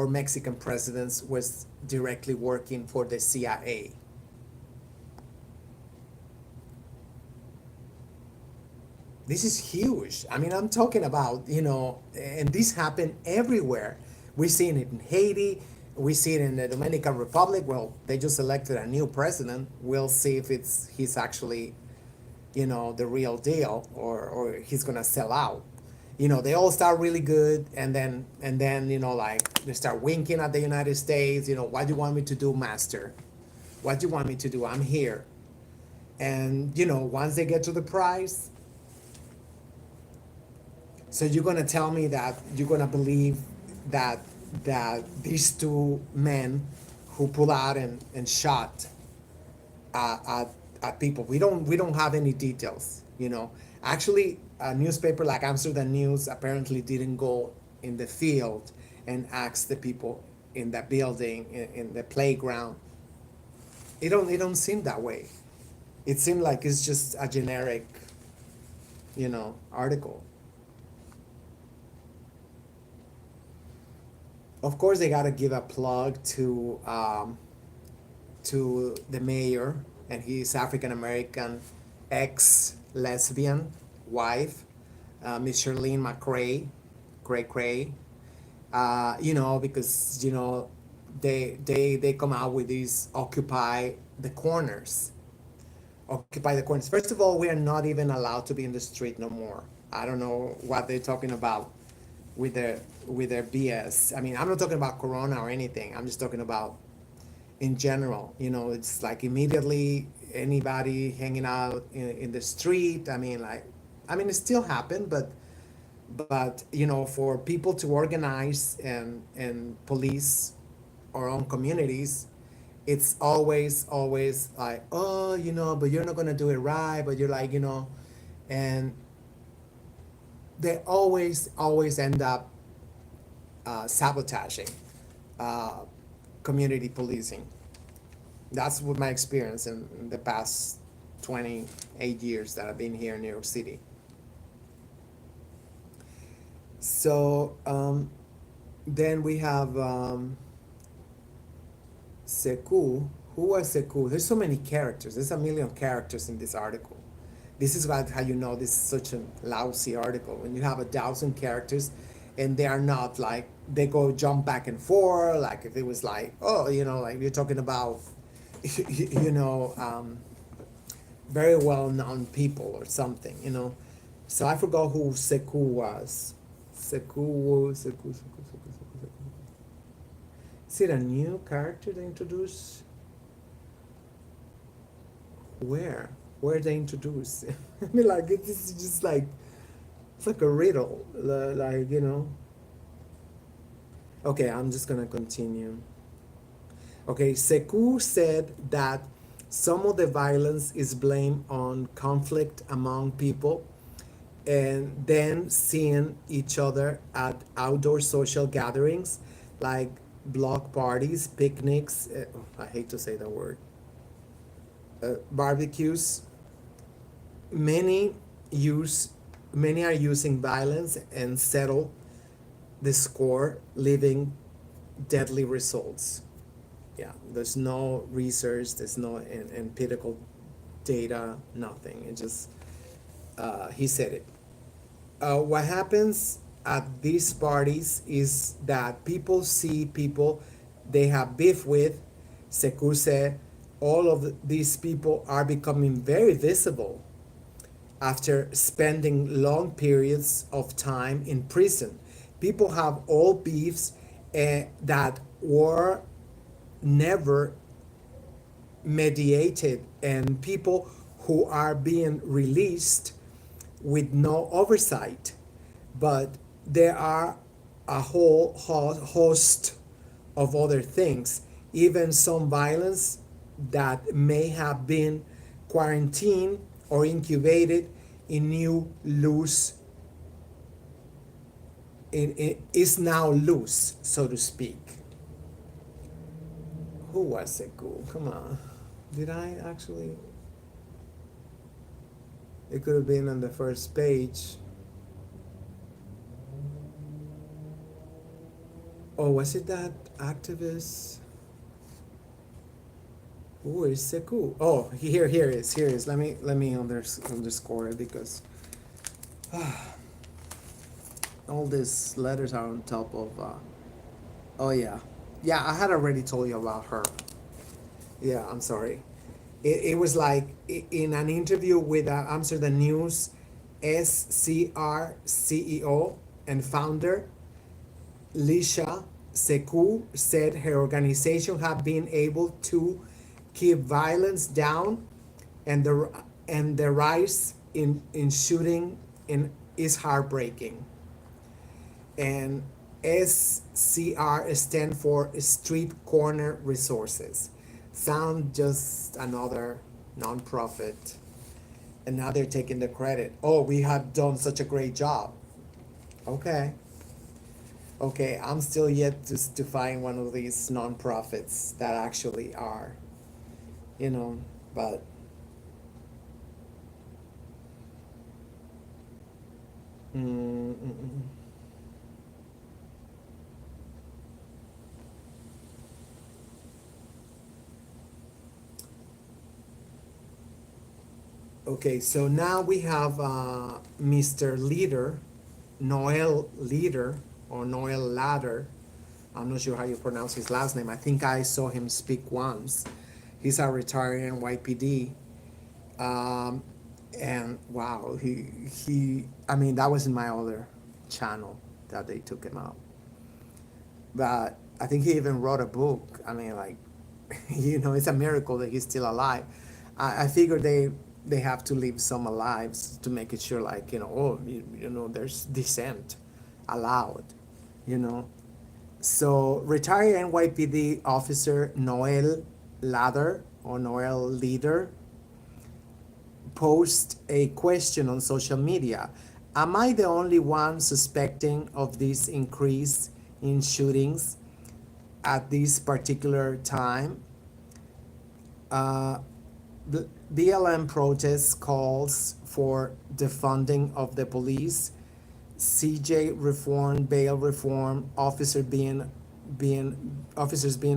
Mexican presidents was directly working for the CIA. This is huge. I mean, I'm talking about, and this happened everywhere. We see it in Haiti. We see it in the Dominican Republic. Well, they just elected a new president. We'll see if he's actually, the real deal, or he's gonna sell out. They all start really good, and then like they start winking at the United States. What do you want me to do, master? What do you want me to do? I'm here. And once they get to the prize, so you're gonna tell me that you're gonna believe that these two men who pulled out and shot at people. We don't have any details. Actually, a newspaper like Amsterdam News apparently didn't go in the field and ask the people in that building, in the playground. It don't seem that way. It seemed like it's just a generic, article. Of course, they gotta give a plug to the mayor, and he's African American, ex lesbian wife, Miss Charlene McCray, Cray. Because they come out with these occupy the corners. First of all, we are not even allowed to be in the street no more. I don't know what they're talking about with their BS. I mean, I'm not talking about Corona or anything. I'm just talking about in general. It's like immediately anybody hanging out in the street. I mean, it still happened, but for people to organize and police our own communities, it's always like, oh, but you're not gonna do it right, but you're like, and they always end up sabotaging uh, community policing. That's what my experience in the past 28 years that I've been here in New York City. So then we have Sekou. Who was Sekou? There's so many characters. There's a million characters in this article. This is how you know this is such a lousy article. When you have 1,000 characters, and they are not like they go jump back and forth. Like if it was like, oh, like you're talking about, you know, um, very well known people or something. So I forgot who Sekou was. Sekou. Is it a new character they introduced? Where? Where they introduced? I mean, like it's just like it's like a riddle. Like. Okay, I'm just gonna continue. Okay, Sekou said that some of the violence is blamed on conflict among people and then seeing each other at outdoor social gatherings like block parties, picnics, I hate to say the word, barbecues. Many use many are using violence and settle the score, leaving deadly results. Yeah, there's no research, there's no empirical data, nothing. It just he said it. What happens at these parties is that people see people they have beef with. Sekou said all of these people are becoming very visible after spending long periods of time in prison. People have old beefs that were never mediated, and people who are being released with no oversight. But there are a whole host of other things, even some violence that may have been quarantined or incubated in new loose is now loose, so to speak. Who was it? Cool. Come on. Did I actually? It could have been on the first page. Oh, was it that activist? Who is Sekou? Oh, here it is. Let me underscore it because All these letters are on top of. Oh yeah, yeah. I had already told you about her. Yeah, I'm sorry. It was like in an interview with Amsterdam News, SCR CEO and founder Lisha Sekou said her organization had been able to keep violence down, and the rise in shooting in is heartbreaking. And SCR stand for Street Corner Resources. Sound just another nonprofit, and now they're taking the credit. Oh, we have done such a great job. Okay. Okay, I'm still yet to find one of these nonprofits that actually are, you know, but mm, mm, mm. Okay, so now we have Mr. Leader, Noel Leader, or Noel Ladder. I'm not sure how you pronounce his last name. I think I saw him speak once. He's a retired NYPD. Um, and wow, I mean, that was in my other channel that they took him out. But I think he even wrote a book. I mean, like, it's a miracle that he's still alive. I figure they have to leave some alive to make it sure, like, oh, there's dissent allowed, you know. So retired NYPD officer Noel Lather or Noel Leader posed a question on social media. Am I the only one suspecting of this increase in shootings at this particular time? Uh, the BLM protests calls for defunding of the police, CJ reform, bail reform, officers being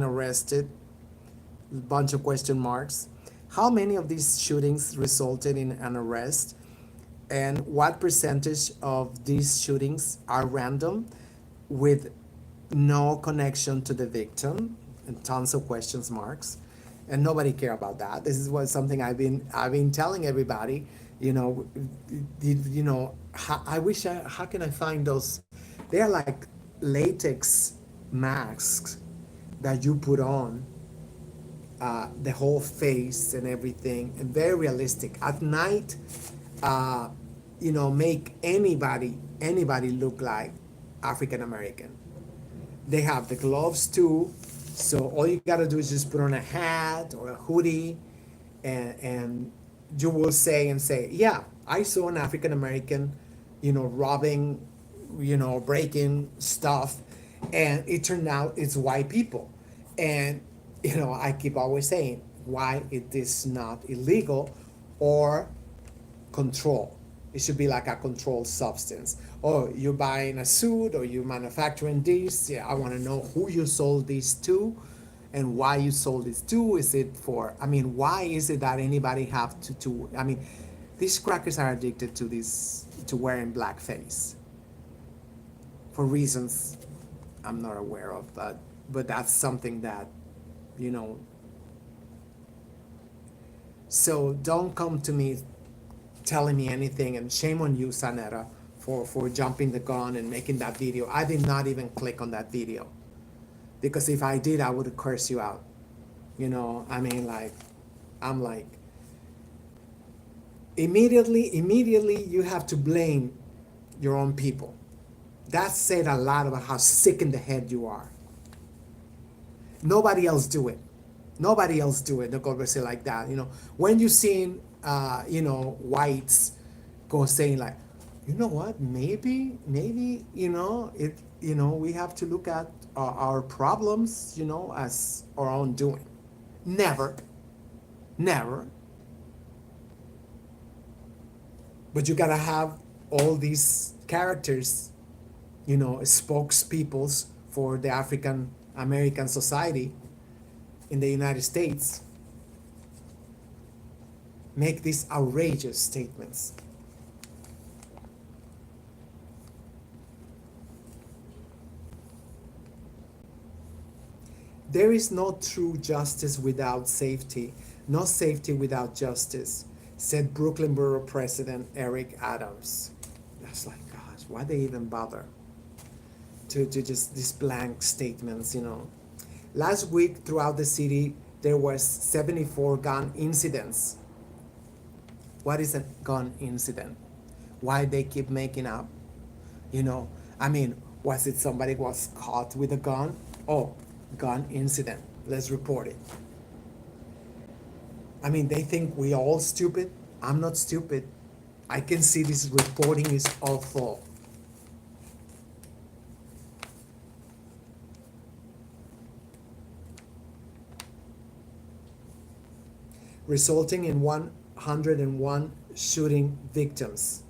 arrested, a bunch of question marks. How many of these shootings resulted in an arrest? And what percentage of these shootings are random with no connection to the victim? And tons of questions marks. And nobody care about that. This is what something I've been telling everybody. I wish how can I find those? They're like latex masks that you put on the whole face and everything, and very realistic. At night, uh, make anybody look like African American. They have the gloves too, so all you gotta do is just put on a hat or a hoodie, and you will say, yeah, I saw an African American, robbing, breaking stuff, and it turned out it's white people, and I keep always saying why it is not illegal or control. It should be like a controlled substance. Oh, you're buying a suit or you're manufacturing this. Yeah, I want to know who you sold this to and why you sold this to. Is it for, why is it that anybody have these crackers are addicted to to wearing blackface for reasons I'm not aware of, but that's something that, you know, so don't come to me telling me anything, and shame on you, Sanera, for jumping the gun and making that video. I did not even click on that video because if I did, I would curse you out. Like, I'm like, immediately you have to blame your own people. That said a lot about how sick in the head you are. Nobody else do it. Nobody else do it. They'll go say like that. When you seen, whites go saying like, you know what, maybe, we have to look at our problems, as our own doing. Never, never. But you gotta have all these characters, spokespeoples for the African American society in the United States, make these outrageous statements. There is no true justice without safety, no safety without justice, said Brooklyn Borough President Eric Adams. That's like, gosh, why they even bother to just these blank statements, you know? Last week, throughout the city, there was 74 gun incidents. What is a gun incident? Why they keep making up? You know, I mean, was it somebody was caught with a gun? Oh, gun incident. Let's report it. I mean, they think we all stupid. I'm not stupid. I can see this reporting is awful. Resulting in 101 shooting victims.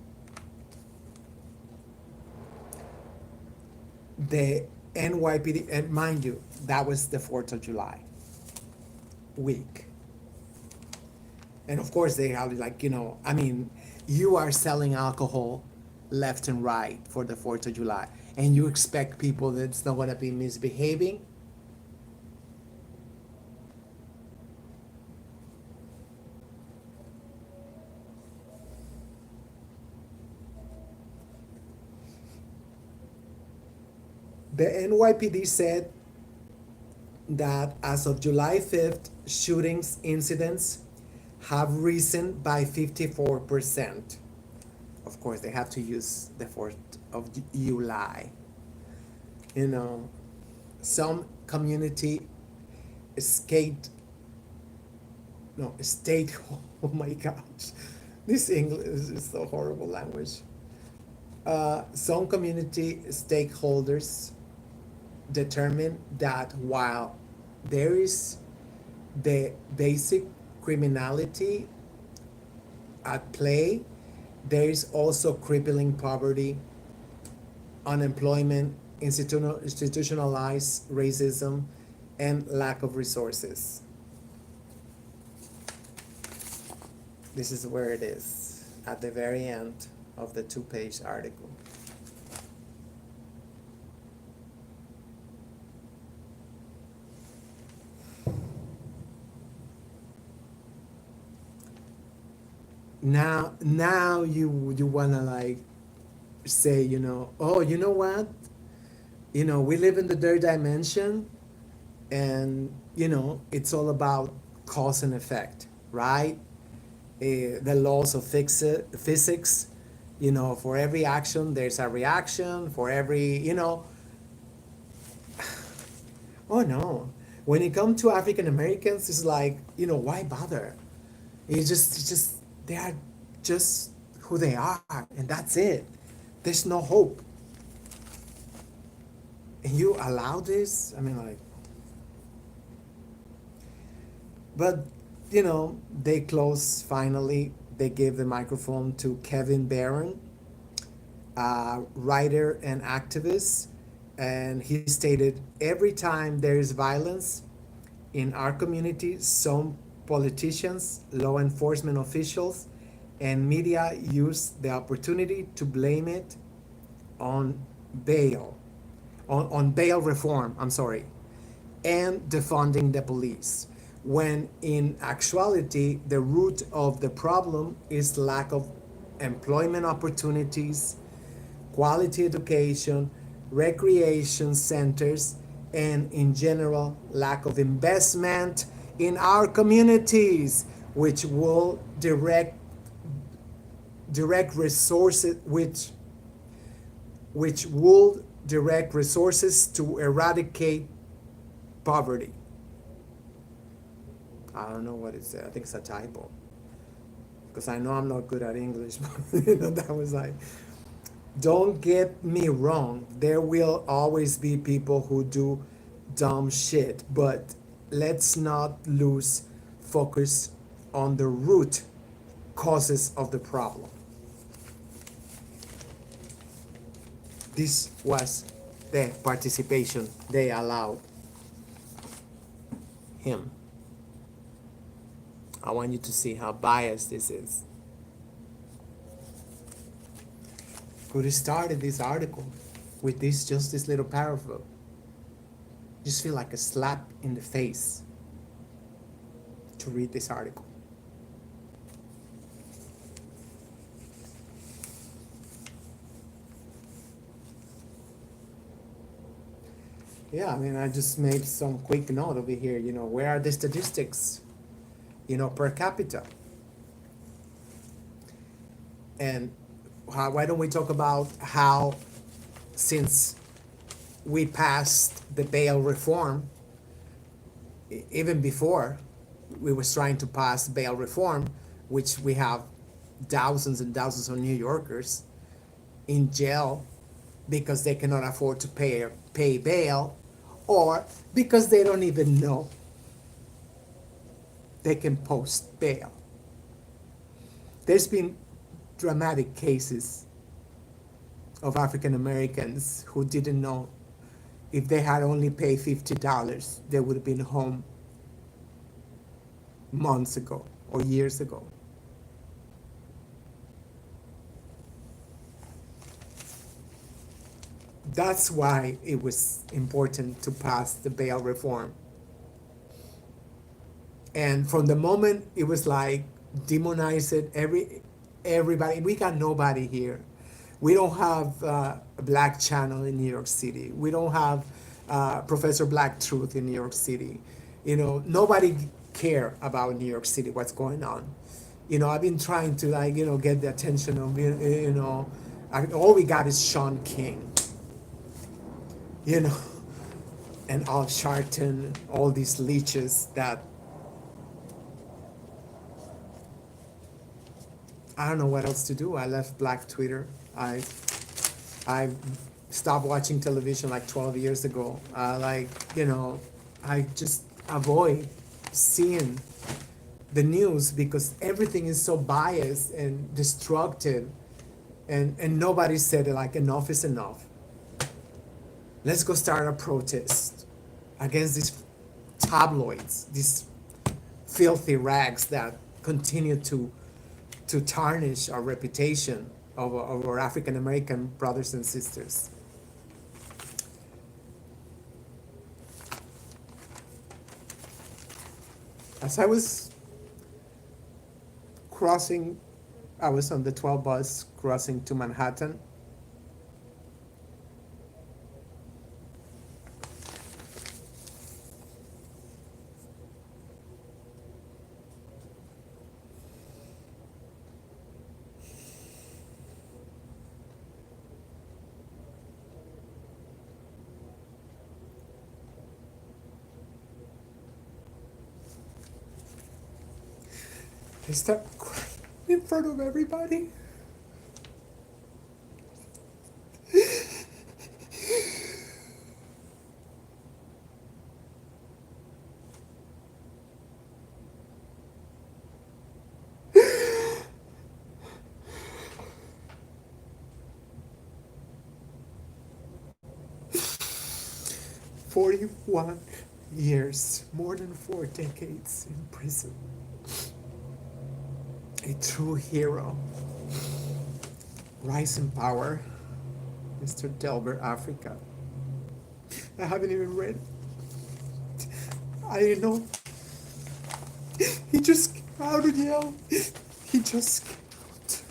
The NYPD, and mind you, that was the 4th of July week. And of course, they have, like, you know, I mean, you are selling alcohol left and right for the 4th of July, and you expect people that's not going to be misbehaving? The NYPD said that as of July 5th, shootings incidents have risen by 54%. Of course, they have to use the 4th of July. You know, some community escaped, no, state, oh my gosh, this English is so horrible language. Some community stakeholders determined that while there is the basic criminality at play, there is also crippling poverty, unemployment, institutionalized racism, and lack of resources. This is where it is at the very end of the 2-page article. Now you wanna like say, you know, oh, you know what? You know, we live in the third dimension, and you know, it's all about cause and effect, right? The laws of physics, you know, for every action there's a reaction, for every, you know. Oh no, when it comes to African Americans, it's like, you know, why bother? It's just they are just who they are, and that's it. There's no hope, and you allow this. I mean, like, but you know, they close finally. They gave the microphone to Kevin Barron, a writer and activist, and he stated, every time there is violence in our community, some politicians, law enforcement officials, and media use the opportunity to blame it on bail, on bail reform, I'm sorry, and defunding the police, when in actuality, the root of the problem is lack of employment opportunities, quality education, recreation centers, and in general, lack of investment in our communities, which will direct resources, which will direct resources to eradicate poverty. I don't know what it said. I think it's a typo, because I know I'm not good at English. But you know, that was like, don't get me wrong. There will always be people who do dumb shit, but let's not lose focus on the root causes of the problem. This was the participation they allowed him. I want you to see how biased this is. Could have started this article with this, just this little paragraph. Just feel like a slap in the face to read this article. Yeah, I mean, I just made some quick note over here. Where are the statistics, per capita? And why don't we talk about how, since we passed the bail reform, even before we was trying to pass bail reform, which we have thousands and thousands of New Yorkers in jail because they cannot afford to pay bail, or because they don't even know they can post bail. There's been dramatic cases of African Americans who didn't know if they had only paid $50, they would have been home months ago or years ago. That's why it was important to pass the bail reform. And from the moment it was like demonize it, everybody, we got nobody here. We don't have a Black Channel in New York City. We don't have Professor Black Truth in New York City. Nobody care about New York City, what's going on. I've been trying to get the attention of all we got is Sean King, you know, and Al Sharpton, all these leeches that I don't know what else to do. I left Black Twitter. I stopped watching television like 12 years ago. I just avoid seeing the news because everything is so biased and destructive, and nobody said it, like enough is enough. Let's go start a protest against these tabloids, these filthy rags that continue to tarnish our reputation of our African American brothers and sisters. As I was crossing, I was on the 12 bus crossing to Manhattan. I start crying in front of everybody. 41 years, more than 4 decades in prison. A true hero. Rise in power, Mr. Delbert Africa. I haven't even read it. I didn't know. He just came out of jail. He just came out.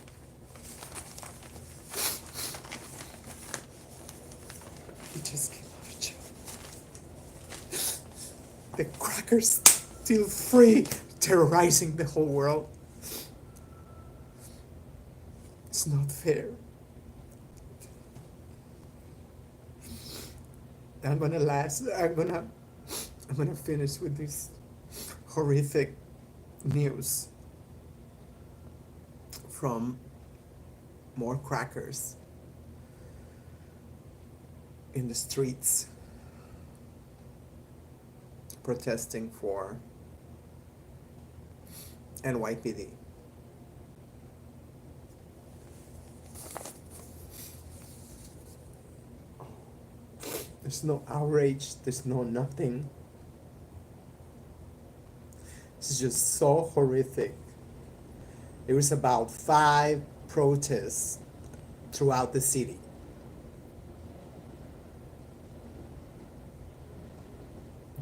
He just came out of jail. The crackers still free, terrorizing the whole world. It's not fair. I'm gonna finish with this horrific news from more crackers in the streets protesting for NYPD. There's no outrage, there's no nothing. This is just so horrific. There was about 5 protests throughout the city.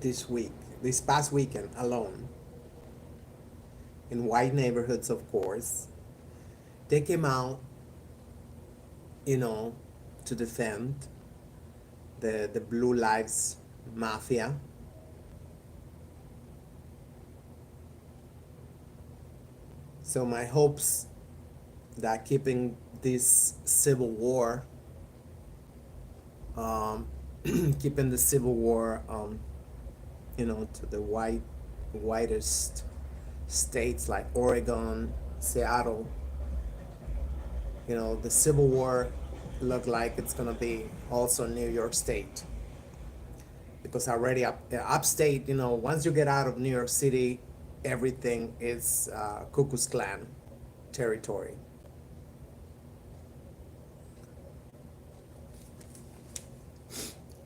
this week, this past weekend alone, in white neighborhoods, of course. They came out, you know, to defend the Blue Lives Mafia. So my hopes that keeping this civil war, um, keeping the civil war, to the whitest states like Oregon, Seattle. The Civil War look like it's gonna be also New York State, because already upstate, once you get out of New York City, everything is Ku Klux Klan territory.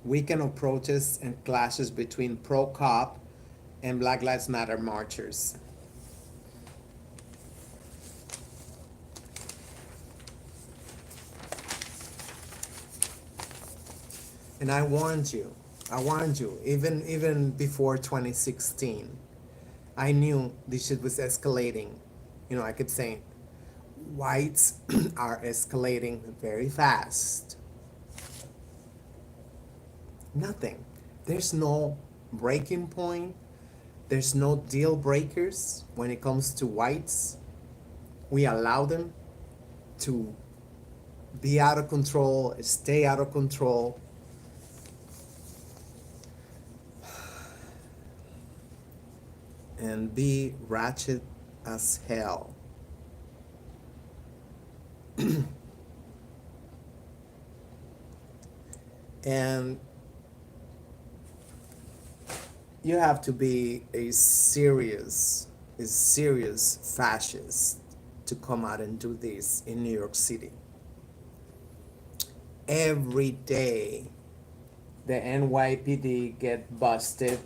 Weekend of protests and clashes between pro-cop and Black Lives Matter marchers. And I warned you, even before 2016, I knew this shit was escalating. I kept saying, whites are escalating very fast. Nothing. There's no breaking point. There's no deal breakers when it comes to whites. We allow them to be out of control, stay out of control. And be ratchet as hell. And you have to be a serious fascist to come out and do this in New York City. Every day the NYPD get busted.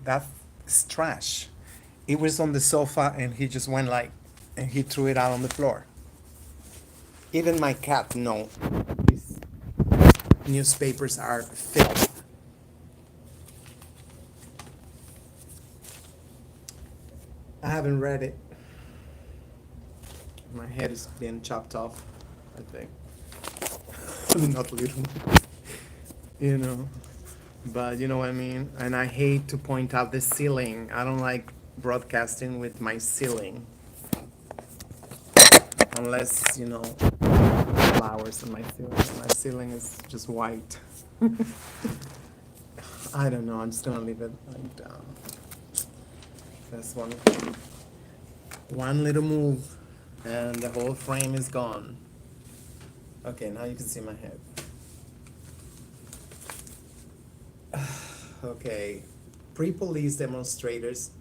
That's trash. It was on the sofa and he just went and he threw it out on the floor. Even my cat know these newspapers are filth. I haven't read it. My head is being chopped off, I think. Not little. But you know what I mean? And I hate to point out the ceiling. I don't like broadcasting with my ceiling. Unless, flowers on my ceiling. My ceiling is just white. I don't know. I'm just going to leave it like that. That's one little move and the whole frame is gone. Okay, now you can see my head. Okay, pre-police demonstrators,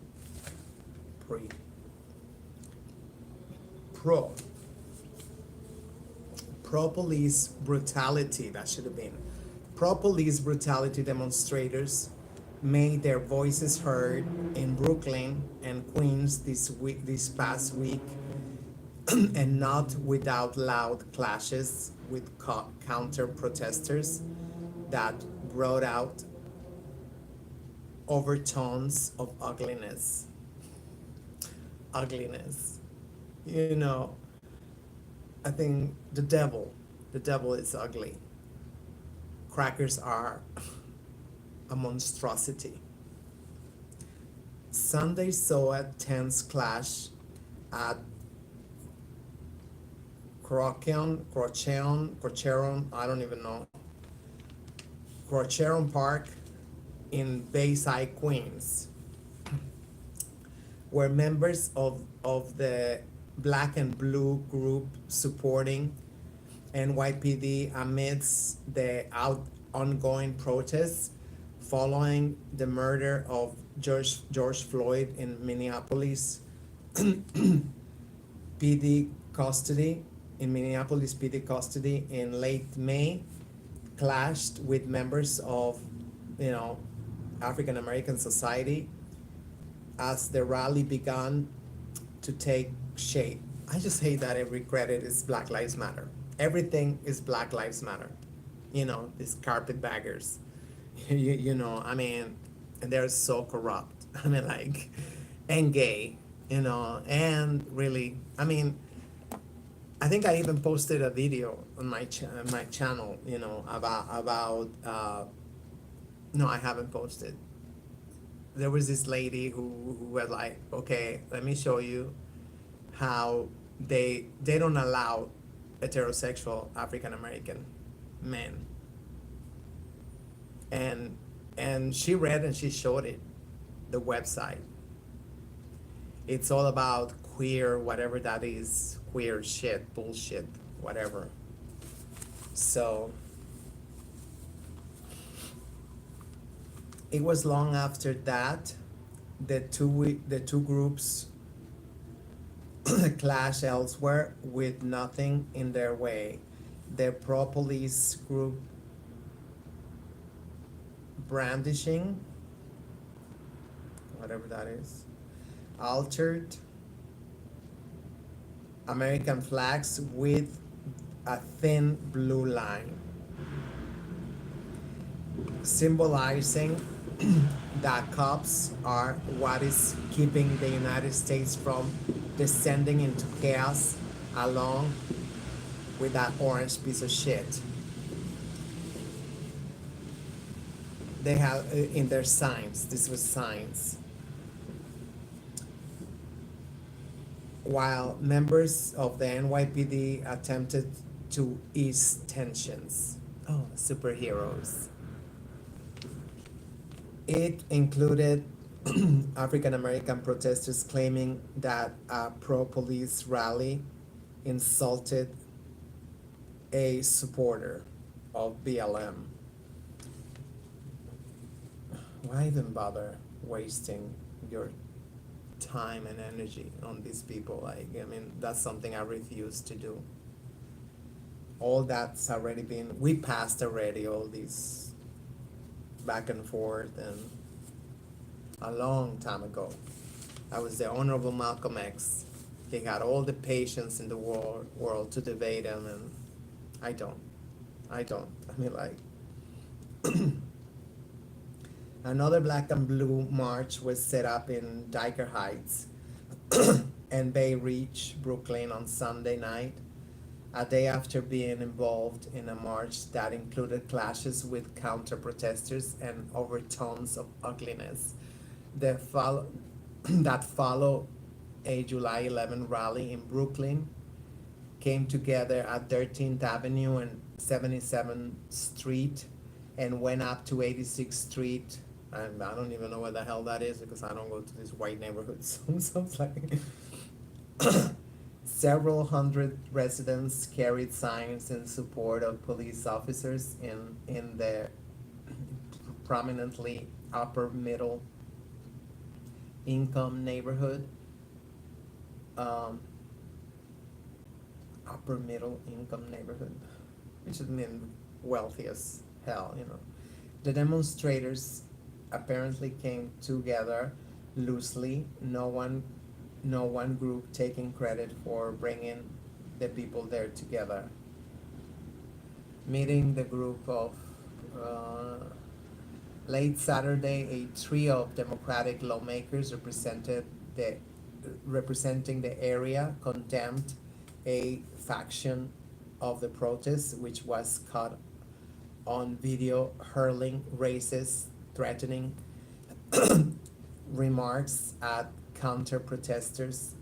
pro-police brutality, that should have been, pro-police brutality demonstrators made their voices heard in Brooklyn and Queens this past week, and not without loud clashes with counter protesters that brought out overtones of ugliness. I think the devil is ugly. Crackers are a monstrosity. Sunday saw a tense clash at Crocheron, I don't even know, Crocheron Park in Bayside, Queens, where members of the Black and Blue group supporting NYPD amidst the ongoing protests following the murder of George Floyd in Minneapolis PD custody in late May, clashed with members of, you know, African American society as the rally began to take shape. I just hate that every credit is Black Lives Matter. Everything is Black Lives Matter. You know, these carpetbaggers. You know, I mean, and they're so corrupt. I mean, like, and gay, you know, and really, I mean, I think I even posted a video on my channel, you know, about no, I haven't posted. There was this lady who was like, okay, let me show you how they don't allow heterosexual African American men, and she read and she showed it, the website. It's all about queer, whatever that is, queer shit, bullshit, whatever. So it was long after that the two groups clash elsewhere with nothing in their way. The pro-police group brandishing, whatever that is, altered American flags with a thin blue line, symbolizing that cops are what is keeping the United States from descending into chaos, along with that orange piece of shit. They have in their signs, this was signs. While members of the NYPD attempted to ease tensions. Oh, superheroes. It included African American protesters claiming that a pro-police rally insulted a supporter of BLM. Why even bother wasting your time and energy on these people? Like, I mean, that's something I refuse to do. All that's already been, we passed already all these back and forth, and a long time ago. I was the Honorable Malcolm X. He had all the patience in the world to debate him, and I don't. I mean, like, another black and blue march was set up in Diker Heights and Bay Ridge, Brooklyn on Sunday night, a day after being involved in a march that included clashes with counter-protesters and overtones of ugliness. That follow a July 11 rally in Brooklyn came together at 13th Avenue and 77th Street and went up to 86th Street. And I don't even know where the hell that is because I don't go to these white neighborhoods. So it's like several hundred residents carried signs in support of police officers in the prominently upper middle income neighborhood. Upper middle income neighborhood, which would mean wealthy as hell, you know. The demonstrators apparently came together loosely, no one group taking credit for bringing the people there together. Meeting the group of late Saturday, a trio of Democratic lawmakers representing the area condemned a faction of the protest, which was caught on video hurling racist, threatening remarks at counter-protesters.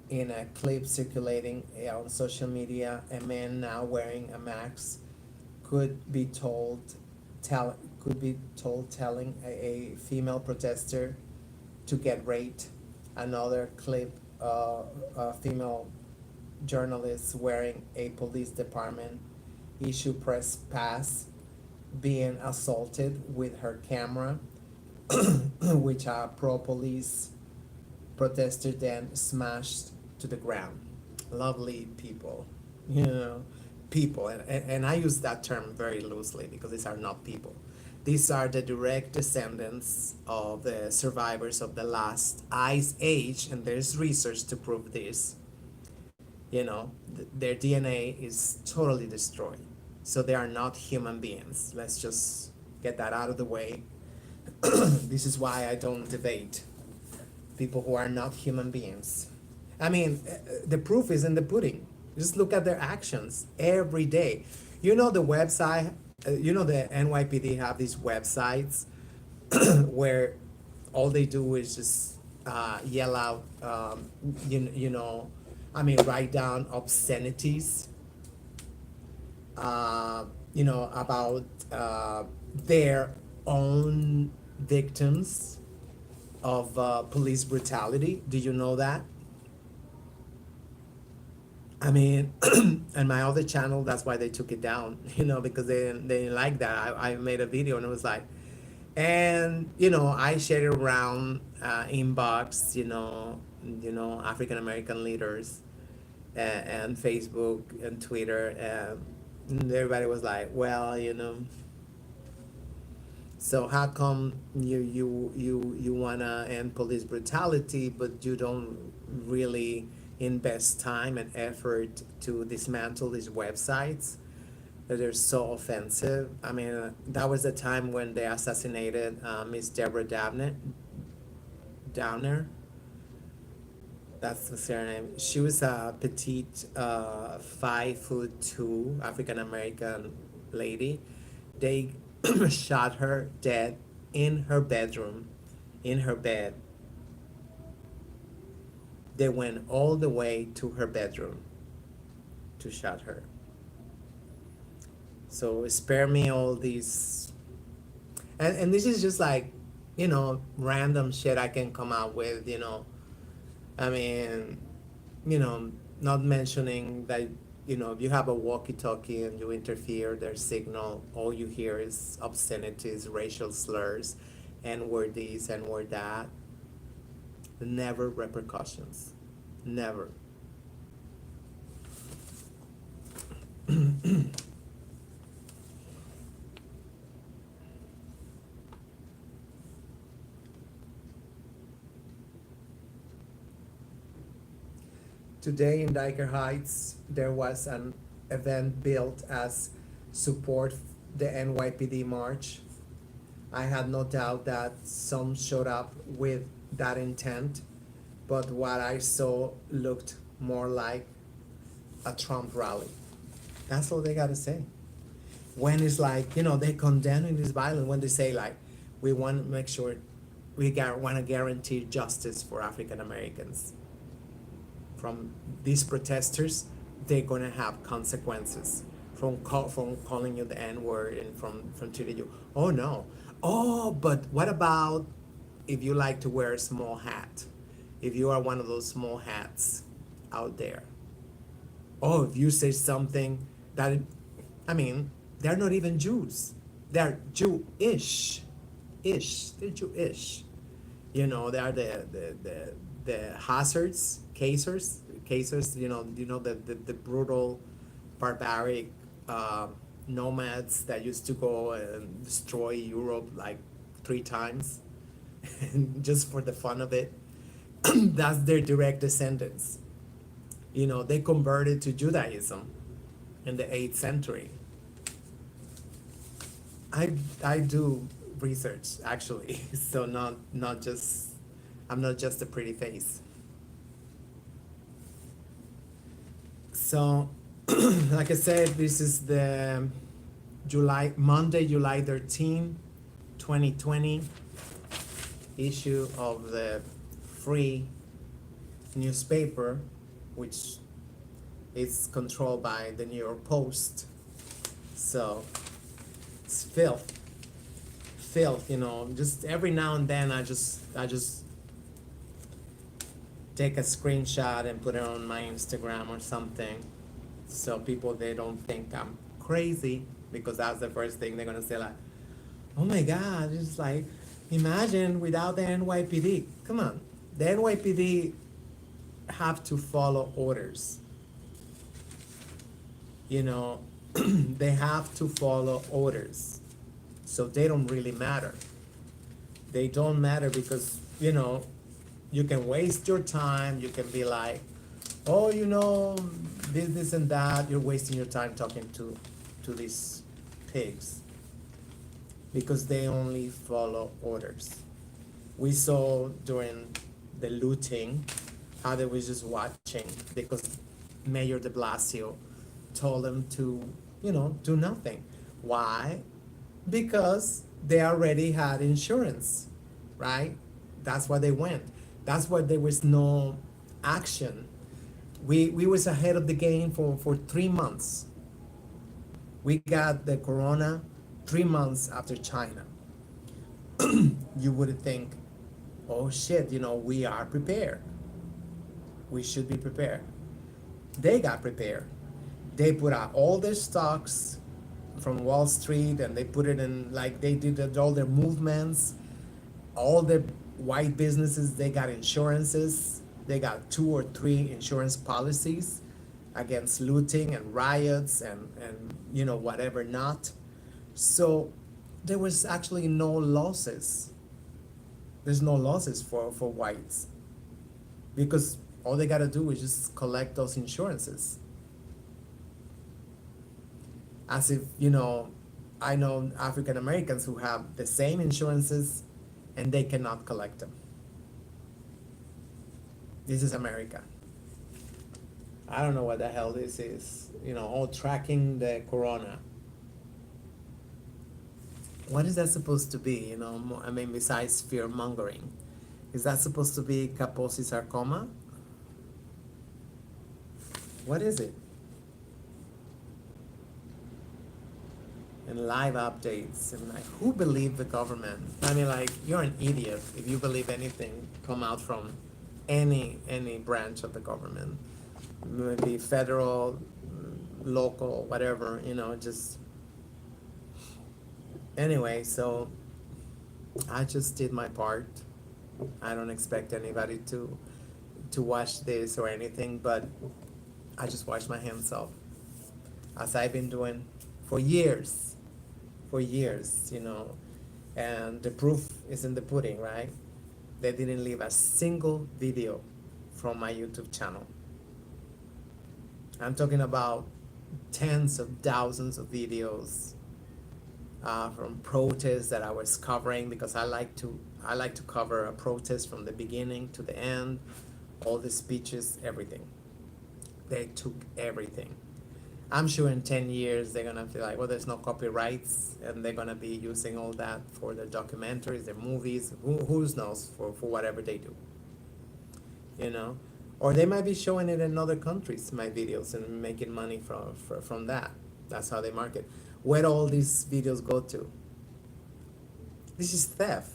In a clip circulating on social media, a man now wearing a mask could be told telling a female protester to get raped. Another clip, a female journalist wearing a police department issue press pass being assaulted with her camera, which a pro-police protester then smashed to the ground. Lovely people, you know. people, and I use that term very loosely because these are not people. These are the direct descendants of the survivors of the last ice age, and there's research to prove this. You know, their DNA is totally destroyed. So they are not human beings. Let's just get that out of the way. This is why I don't debate people who are not human beings. I mean, the proof is in the pudding. Just look at their actions every day. You know the website, you know the NYPD have these websites where all they do is just yell out, you know, I mean, write down obscenities, you know, about their own victims of police brutality. Do you know that? I mean, and my other channel, that's why they took it down, you know, because they didn't like that. I made a video and it was like, and you know, I shared it around inbox, you know, African American leaders, and Facebook and Twitter, and everybody was like, well, you know, so how come you wanna end police brutality, but you don't really invest time and effort to dismantle these websites that are so offensive? I mean, that was the time when they assassinated Miss Deborah Downer. That's her name. She was a petite, 5'2" African American lady. They shot her dead in her bedroom, in her bed. They went all the way to her bedroom to shot her. So spare me all these, and this is just like, you know, random shit I can come out with, you know. I mean, you know, not mentioning that, you know, if you have a walkie-talkie and you interfere their signal, all you hear is obscenities, racial slurs, and word this and word that. Never repercussions. Never. Today in Diker Heights, there was an event built as support the NYPD march. I had no doubt that some showed up with that intent, but what I saw looked more like a Trump rally. That's all they gotta say. When it's like, you know, they're condemning this violence, when they say like, we want to make sure want to guarantee justice for African Americans. From these protesters, they're gonna have consequences from calling you the N word and from treating you. Oh no. Oh, but what about if you like to wear a small hat? If you are one of those small hats out there. Oh, if you say something that, I mean, they're not even Jews. They're Jewish. They're Jewish. You know, they are the hazards, casers, you know, the brutal, barbaric nomads that used to go and destroy Europe like 3 times just for the fun of it. That's their direct descendants. You know, they converted to Judaism in the 8th century. I do research actually, so not just, I'm not just a pretty face. So, like I said, this is the Monday, July 13, 2020 issue of the free newspaper, which is controlled by the New York Post. So it's filth, you know. Just every now and then I just take a screenshot and put it on my Instagram or something, so people, they don't think I'm crazy, because that's the first thing they're gonna say, like, oh my God, it's like, imagine without the NYPD. Come on, the NYPD have to follow orders. you know, they have to follow orders. So they don't really matter. They don't matter because, you can waste your time. You can be like, oh, this and that. You're wasting your time talking to these pigs because they only follow orders. We saw during the looting how they was just watching because Mayor de Blasio told them to, do nothing. Why? Because they already had insurance, right? That's why they went. That's why there was no action. We was ahead of the game for 3 months. We got the corona 3 months after China. You would think, oh shit, we are prepared. We should be prepared. They got prepared. They put out all their stocks from Wall Street and they put it in, like they did all their movements. All the white businesses, they got insurances. They got 2 or 3 insurance policies against looting and riots and whatever not. So there was actually no losses. There's no losses for whites because all they got to do is just collect those insurances. As if, I know African Americans who have the same insurances and they cannot collect them. This is America. I don't know what the hell this is. All tracking the corona. What is that supposed to be? I mean, besides fear mongering, is that supposed to be Kaposi sarcoma? What is it? And live updates and like, who believed the government? I mean, like, you're an idiot if you believe anything come out from any branch of the government, maybe federal, local, whatever. Just anyway. So I just did my part. I don't expect anybody to watch this or anything, but I just wash my hands off, as I've been doing for years, and the proof is in the pudding, right? They didn't leave a single video from my YouTube channel. I'm talking about tens of thousands of videos from protests that I was covering because I like to cover a protest from the beginning to the end, all the speeches, everything. They took everything. I'm sure in 10 years they're gonna feel like, well, there's no copyrights, and they're gonna be using all that for their documentaries, their movies, who knows, for whatever they do. Or they might be showing it in other countries, my videos, and making money from that. That's how they market. Where do all these videos go to? This is theft.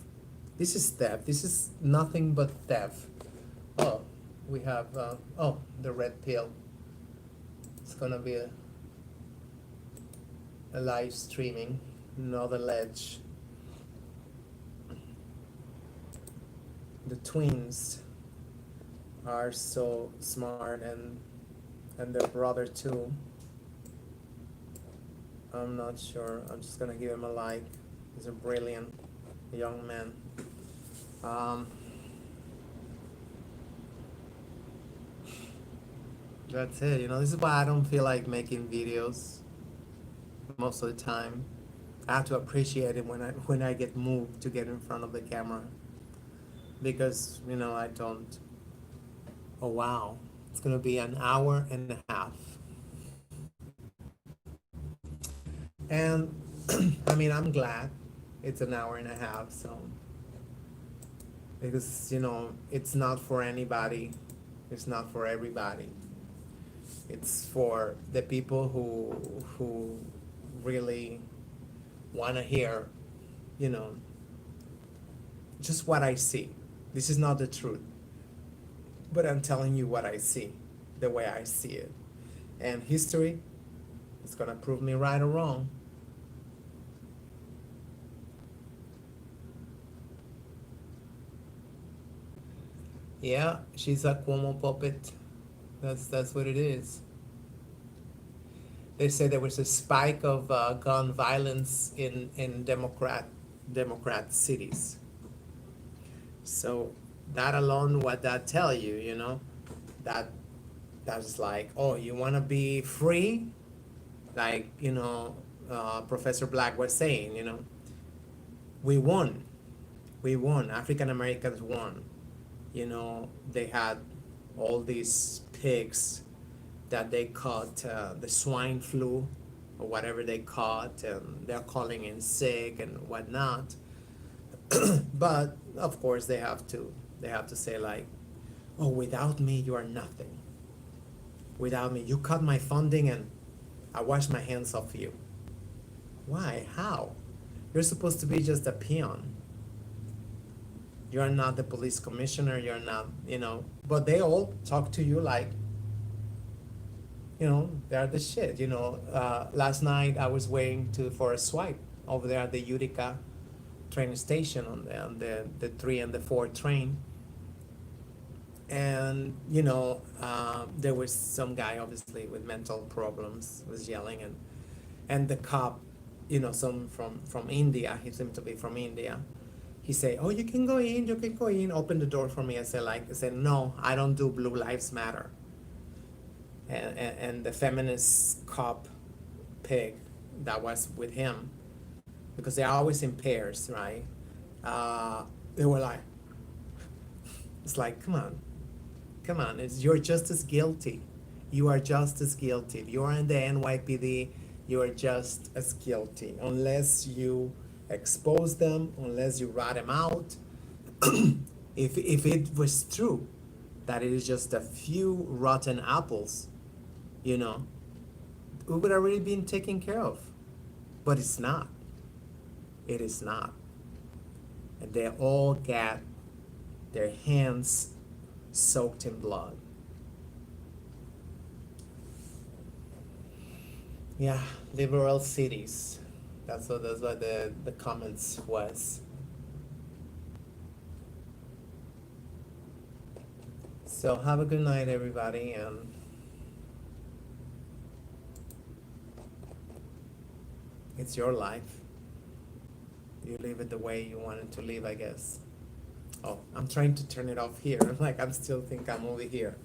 This is theft. This is nothing but theft. Oh, we have, the red pill. It's gonna be a live streaming, another ledge. The twins are so smart, and their brother too. I'm not sure. I'm just gonna give him a like. He's a brilliant young man. That's it. This is why I don't feel like making videos most of the time. I have to appreciate it when I get moved to get in front of the camera, because I don't. Oh wow, it's gonna be an hour and a half, and I mean, I'm glad it's an hour and a half. So because it's not for anybody, it's not for everybody. It's for the people who really want to hear, just what I see. This is not the truth, but I'm telling you what I see, the way I see it. And history is going to prove me right or wrong. Yeah, she's a Cuomo puppet. That's what it is. they say there was a spike of gun violence in Democrat cities. So that alone, what that tell you, that that's like, oh, you want to be free, like Professor Black was saying, we won, we won. African Americans won. They had all these pigs that they caught the swine flu or whatever they caught, and they're calling in sick and whatnot. But of course they have to say like, oh, without me you are nothing. Without me, you cut my funding and I wash my hands off you. Why? How? You're supposed to be just a peon. You're not the police commissioner. You're not, but they all talk to you like, they're the shit. Last night I was waiting for a swipe over there at the Utica train station on the 3 and the 4 train. And there was some guy obviously with mental problems was yelling, and the cop, some from India, he seemed to be from India. He said, oh, you can go in, open the door for me. I said, no, I don't do Blue Lives Matter. And the feminist cop pig that was with him, because they're always in pairs, right? They were like, it's like, come on, you're just as guilty. You are just as guilty. If you're in the NYPD, you are just as guilty. Unless you expose them, unless you rat them out. If it was true that it is just a few rotten apples, it would have already been taken care of. But it's not. It is not. And they all got their hands soaked in blood. Yeah, liberal cities. That's what the comments was. So have a good night, everybody, and it's your life. You live it the way you want it to live, I guess. Oh, I'm trying to turn it off here. Like I'm still think I'm over here.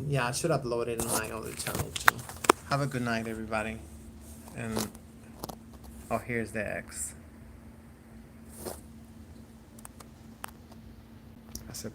Yeah, I should upload it in my other channel too. Have a good night, everybody. And oh, here's the X. I said